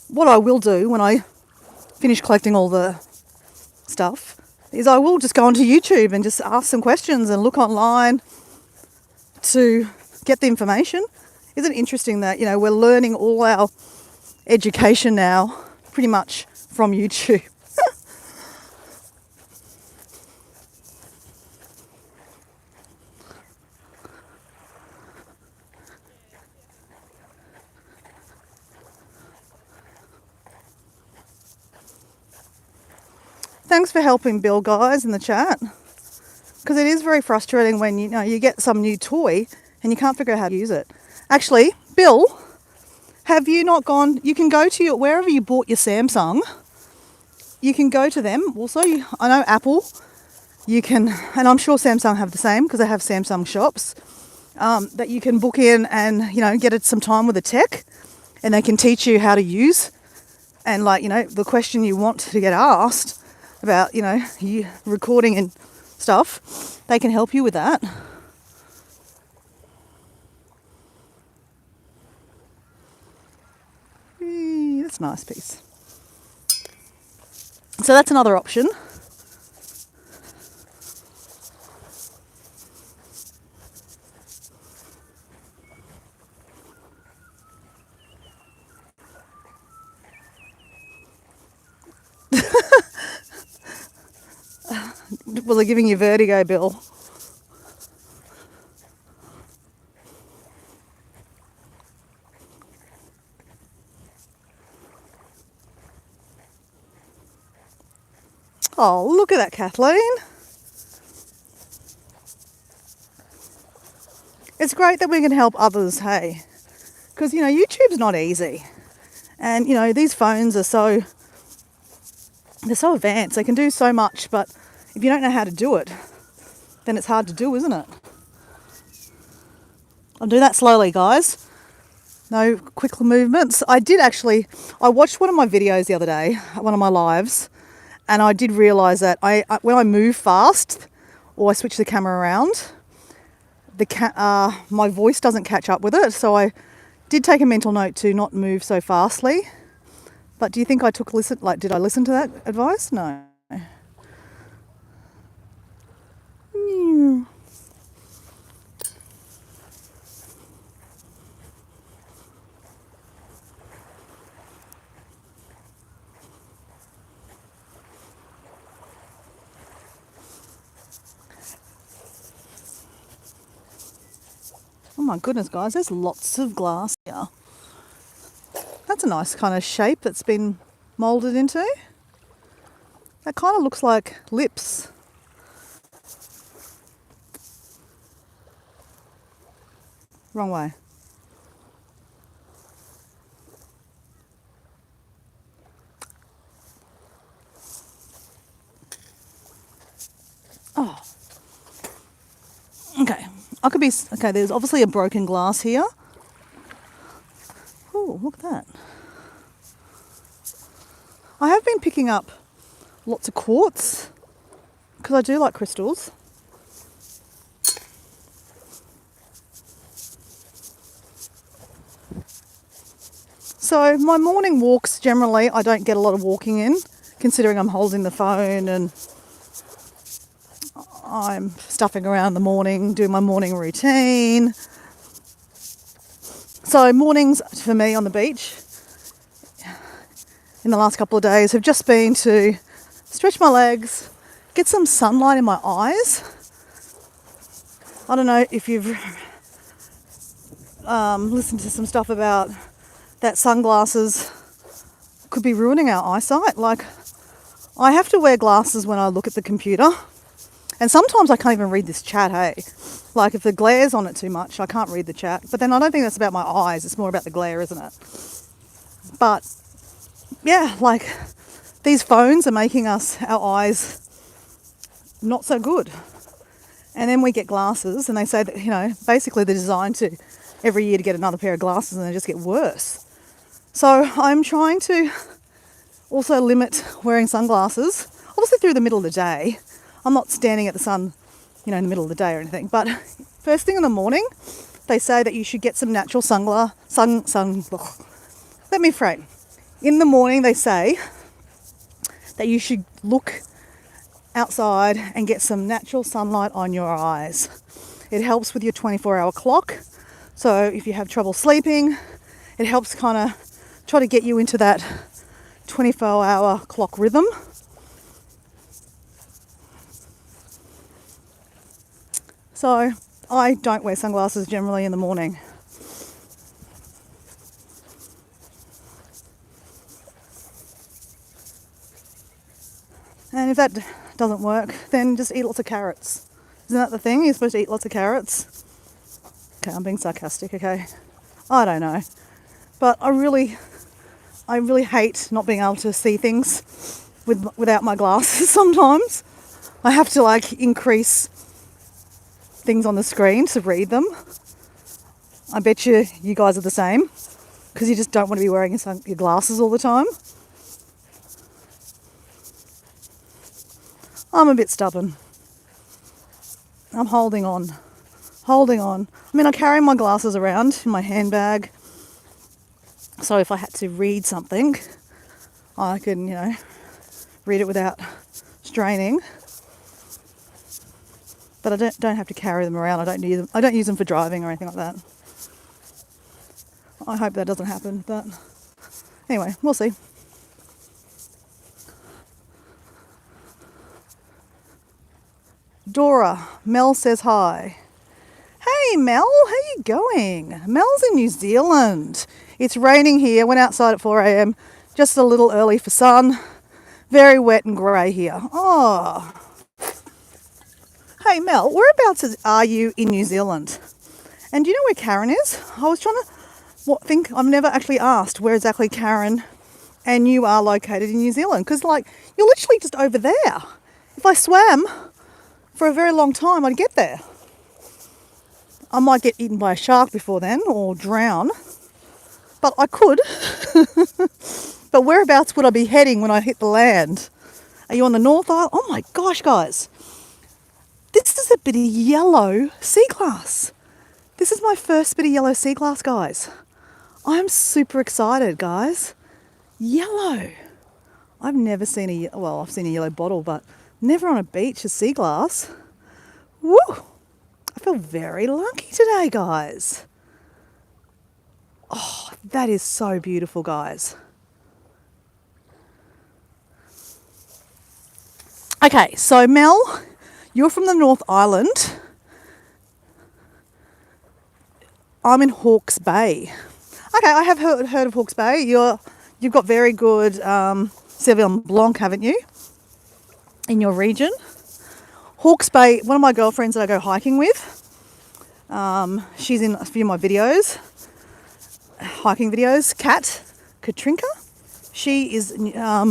Speaker 1: what I will do when I finish collecting all the stuff is I will just go onto YouTube and just ask some questions and look online to get the information. Isn't it interesting that, we're learning all our education now pretty much from YouTube? Thanks for helping Bill, guys, in the chat. Because it is very frustrating when you get some new toy and you can't figure out how to use it. Actually, Bill, have you not gone? You can go to wherever you bought your Samsung. You can go to them. Also, I know Apple. You can, and I'm sure Samsung have the same because they have Samsung shops that you can book in and get some time with the tech, and they can teach you how to use and the question you want to get asked. about, you recording and stuff, they can help you with that. That's a nice piece. So that's another option. Well, they're giving you vertigo, Bill. Oh, look at that, Kathleen. It's great that we can help others, hey? Because, YouTube's not easy. And, these phones are they're so advanced. They can do so much, but if you don't know how to do it, then it's hard to do, isn't it? I'll do that slowly, guys. No quick movements. I watched one of my videos the other day, one of my lives, and I did realise that when I move fast or I switch the camera around, my voice doesn't catch up with it. So I did take a mental note to not move so fastly. But do you think did I listen to that advice? No. Oh my goodness, guys, there's lots of glass here. That's a nice kind of shape that's been moulded into. That kind of looks like lips. Wrong way. Oh. Okay. Okay, there's obviously a broken glass here. Oh, look at that. I have been picking up lots of quartz because I do like crystals. So my morning walks, generally, I don't get a lot of walking in, considering I'm holding the phone and I'm stuffing around in the morning, doing my morning routine. So mornings for me on the beach in the last couple of days have just been to stretch my legs, get some sunlight in my eyes. I don't know if you've listened to some stuff about that sunglasses could be ruining our eyesight. Like, I have to wear glasses when I look at the computer. And sometimes I can't even read this chat, hey. Like, if the glare's on it too much, I can't read the chat. But then I don't think that's about my eyes. It's more about the glare, isn't it? But, yeah, like, these phones are making our eyes not so good. And then we get glasses, and they say that, basically they're designed to every year to get another pair of glasses, and they just get worse. So I'm trying to also limit wearing sunglasses, obviously through the middle of the day. I'm not standing at the sun, in the middle of the day or anything. But first thing in the morning, they say that you should get some natural let me frame. In the morning, they say that you should look outside and get some natural sunlight on your eyes. It helps with your 24-hour clock. So if you have trouble sleeping, it helps kind of try to get you into that 24-hour clock rhythm. So I don't wear sunglasses generally in the morning. And if that doesn't work, then just eat lots of carrots. Isn't that the thing? You're supposed to eat lots of carrots? Okay, I'm being sarcastic, okay? I don't know. But I really hate not being able to see things without my glasses sometimes. I have to increase things on the screen to read them. I bet you guys are the same, because you just don't want to be wearing your glasses all the time. I'm a bit stubborn. I'm holding on. Holding on. I mean, I carry my glasses around in my handbag. So if I had to read something, I can, read it without straining. But I don't have to carry them around. I don't use them for driving or anything like that. I hope that doesn't happen, but anyway, we'll see. Dora, Mel says hi. Hey Mel, how you going? Mel's in New Zealand. It's raining here. Went outside at 4 a.m. Just a little early for sun. Very wet and grey here. Oh. Hey Mel, whereabouts are you in New Zealand? And do you know where Karen is? I was trying to think. I've never actually asked where exactly Karen and you are located in New Zealand. Because you're literally just over there. If I swam for a very long time, I'd get there. I might get eaten by a shark before then or drown. But I could. But whereabouts would I be heading when I hit the land? Are you on the North Island? Oh my gosh, guys. This is a bit of yellow sea glass. This is my first bit of yellow sea glass, guys. I'm super excited, guys. Yellow. I've never seen I've seen a yellow bottle, but never on a beach a sea glass. Woo! I feel very lucky today, guys. Oh, that is so beautiful, guys. Okay, so Mel, you're from the North Island. I'm in Hawke's Bay. Okay, I have heard of Hawke's Bay. You've got very good Sauvignon Blanc, haven't you, in your region? Hawke's Bay, one of my girlfriends that I go hiking with, she's in a few of my videos, hiking videos, Katrinka. She is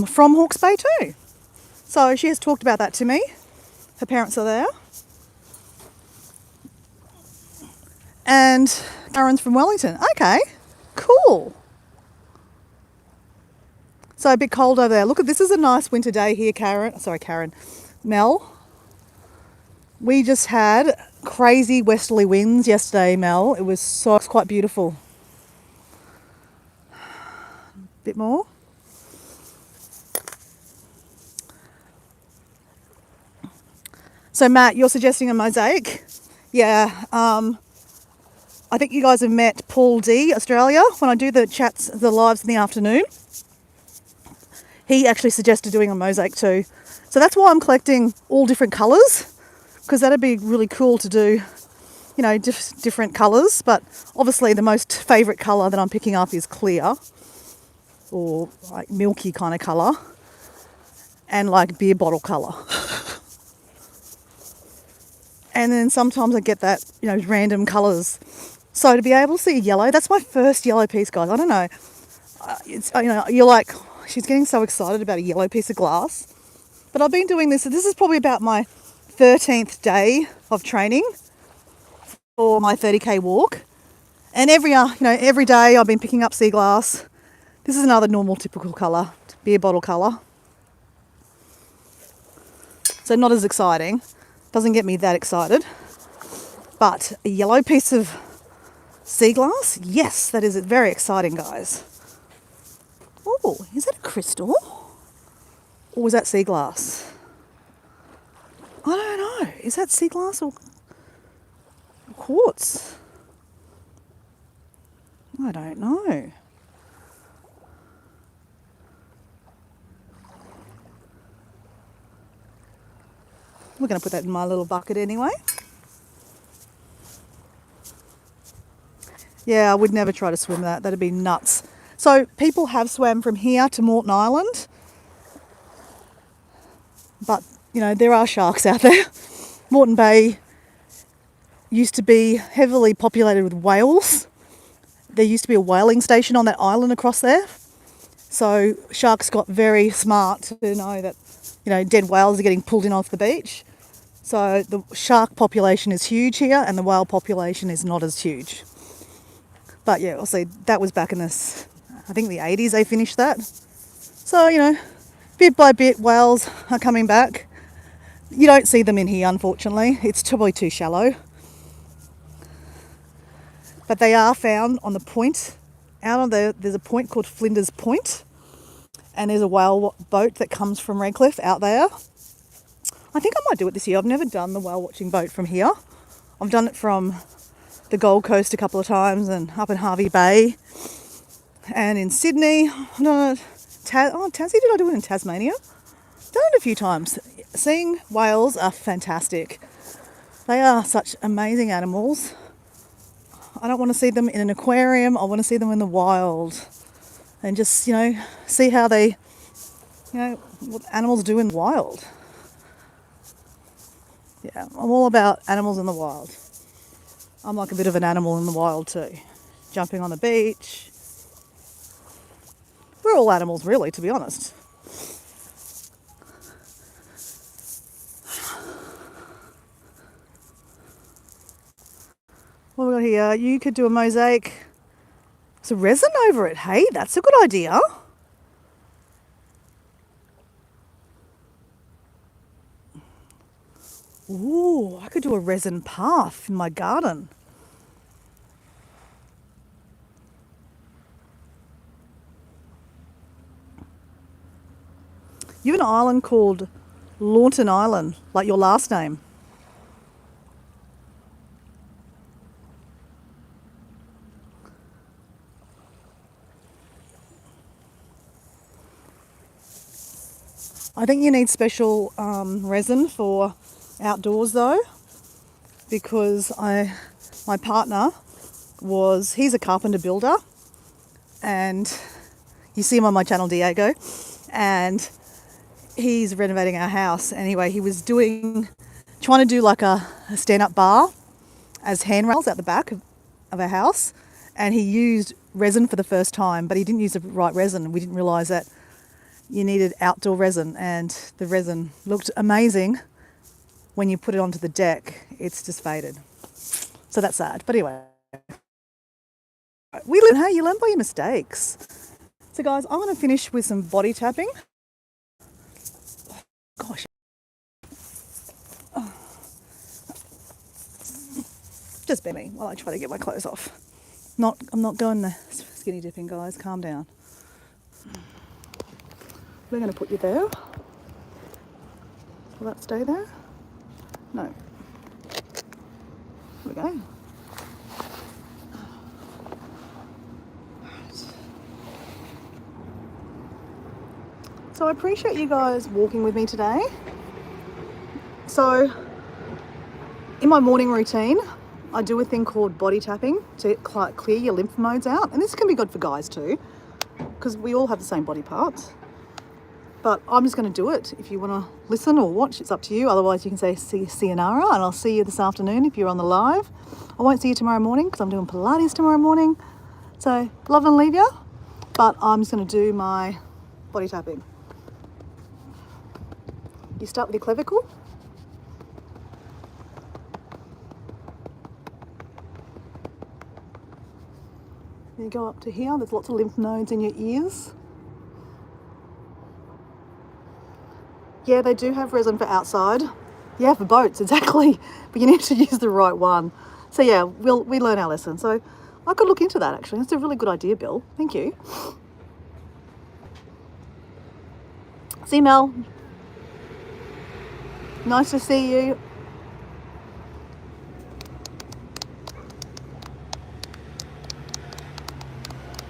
Speaker 1: from Hawke's Bay too. So she has talked about that to me. Her parents are there. And Karen's from Wellington. Okay, cool. So a bit cold over there. Look, this is a nice winter day here, Mel. We just had crazy westerly winds yesterday, Mel. It's quite beautiful. Bit more. So Matt, you're suggesting a mosaic? Yeah. I think you guys have met Paul D, Australia, when I do the lives in the afternoon. He actually suggested doing a mosaic too. So that's why I'm collecting all different colours, because that'd be really cool to do, different colours. But obviously the most favourite colour that I'm picking up is clear, or like milky kind of colour, and like beer bottle colour. And then sometimes I get that, random colours. So to be able to see yellow, that's my first yellow piece, guys. I don't know. You're like, she's getting so excited about a yellow piece of glass. But I've been doing this. This is probably about my 13th day of training for my 30k walk. And every day I've been picking up sea glass. This is another normal, typical colour, beer bottle colour. So not as exciting. Doesn't get me that excited. But a yellow piece of sea glass, yes, that is very exciting, guys. Oh, is that a crystal? Or was that sea glass? I don't know. Is that sea glass or quartz? I don't know. We're going to put that in my little bucket anyway. Yeah, I would never try to swim that. That'd be nuts. So people have swam from here to Moreton Island. But, there are sharks out there. Moreton Bay used to be heavily populated with whales. There used to be a whaling station on that island across there. So sharks got very smart to know that, dead whales are getting pulled in off the beach. So the shark population is huge here and the whale population is not as huge. But yeah, obviously that was back in the 80s they finished that. So, bit by bit whales are coming back. You don't see them in here, unfortunately. It's probably too shallow. But they are found on the point. There's a point called Flinders Point, and there's a whale boat that comes from Redcliffe out there. I think I might do it this year. I've never done the whale watching boat from here. I've done it from the Gold Coast a couple of times and up in Hervey Bay and in Sydney. I've done it. Tassie, did I do it in Tasmania? Done it a few times. Seeing whales are fantastic. They are such amazing animals. I don't want to see them in an aquarium. I want to see them in the wild and just, see how they, what animals do in the wild. Yeah, I'm all about animals in the wild. I'm like a bit of an animal in the wild too. Jumping on the beach. We're all animals really, to be honest. What have we got here? You could do a mosaic. There's a resin over it. Hey, that's a good idea. Ooh, I could do a resin path in my garden. You have an island called Launton Island, like your last name. I think you need special resin for outdoors though, because my partner he's a carpenter builder, and you see him on my channel, Diego, and he's renovating our house. Anyway, he was trying to do like a stand-up bar as handrails out the back of our house, and he used resin for the first time, but he didn't use the right resin. We didn't realise that you needed outdoor resin, and the resin looked amazing. When you put it onto the deck, it's just faded. So that's sad. But anyway, you learn by your mistakes. So guys, I'm going to finish with some body tapping. Gosh. Just be me while I try to get my clothes off. I'm not going the skinny dipping, guys. Calm down. We're going to put you there. Will that stay there? No. Here we go. So I appreciate you guys walking with me today. So in my morning routine, I do a thing called body tapping to clear your lymph nodes out. And this can be good for guys too, because we all have the same body parts. But I'm just going to do it. If you want to listen or watch, it's up to you. Otherwise, you can say sayonara, and I'll see you this afternoon if you're on the live. I won't see you tomorrow morning because I'm doing Pilates tomorrow morning. So love and leave you. But I'm just going to do my body tapping. You start with your clavicle. You go up to here. There's lots of lymph nodes in your ears. Yeah, they do have resin for outside. Yeah, for boats, exactly. But you need to use the right one. So yeah, we learn our lesson. So I could look into that actually. That's a really good idea, Bill. Thank you. See, Mel. Nice to see you.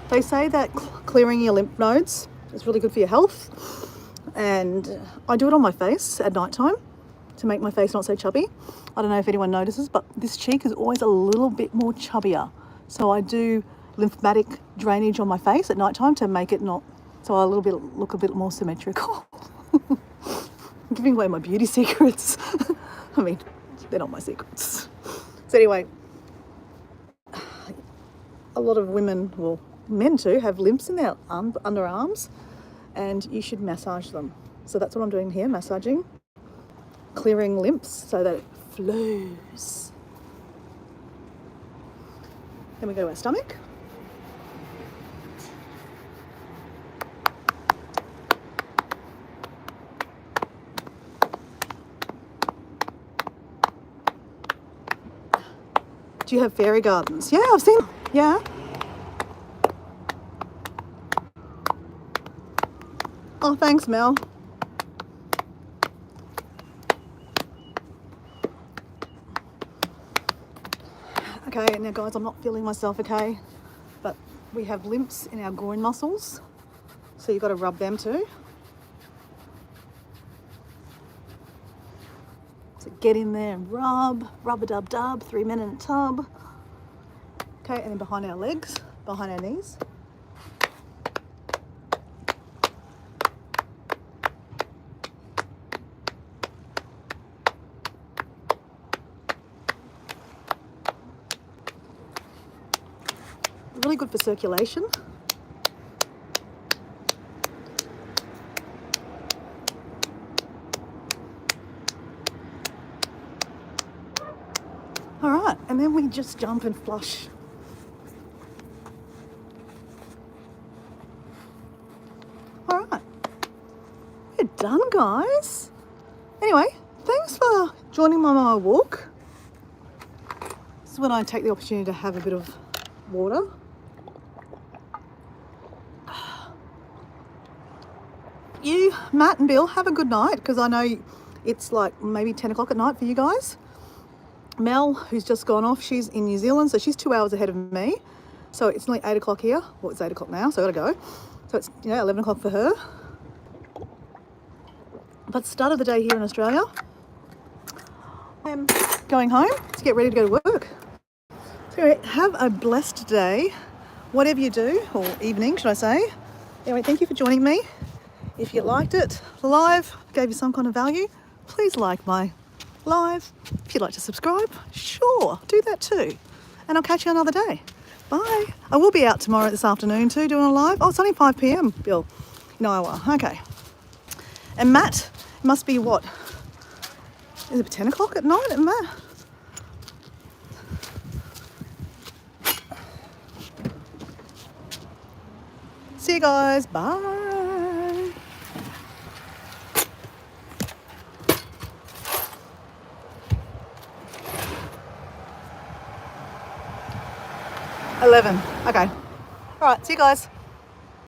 Speaker 1: They say that clearing your lymph nodes is really good for your health. And I do it on my face at night time to make my face not so chubby. I don't know if anyone notices, but this cheek is always a little bit more chubbier. So I do lymphatic drainage on my face at night time to make it not, so I look a bit more symmetrical. I'm giving away my beauty secrets. I mean, they're not my secrets. So anyway, a lot of women, well, men too, have lymphs in their underarms, and you should massage them. So that's what I'm doing here, massaging, clearing lymphs so that it flows. Then we go to our stomach. Do you have fairy gardens? Yeah, I've seen. Yeah. Oh, thanks, Mel. Okay, now guys, I'm not feeling myself, okay? But we have limps in our groin muscles, so you've got to rub them too. So get in there and rub-a-dub-dub, 3 men in a tub. Okay, and then behind our legs, behind our knees. Really good for circulation. All right, and then we just jump and flush. All right, we're done, guys. Anyway, thanks for joining me on my walk. This is when I take the opportunity to have a bit of water. You, Matt and Bill, have a good night, because I know it's like maybe 10 o'clock at night for you guys. Mel, who's just gone off, she's in New Zealand, so she's 2 hours ahead of me. So it's nearly 8 o'clock here. Well, it's 8 o'clock now, so I gotta go. So it's 11 o'clock for her. But start of the day here in Australia. I'm going home to get ready to go to work. So anyway, have a blessed day, whatever you do, or evening, should I say. Anyway, thank you for joining me. If you liked it live, gave you some kind of value, please like my live. If you'd like to subscribe, sure, do that too. And I'll catch you another day. Bye. I will be out tomorrow this afternoon too, doing a live. Oh, it's only 5 p.m, Bill. No, okay. And Matt, it must be what? Is it 10 o'clock at night, Matt? See you guys. Bye. $11. Okay. All right. See you guys.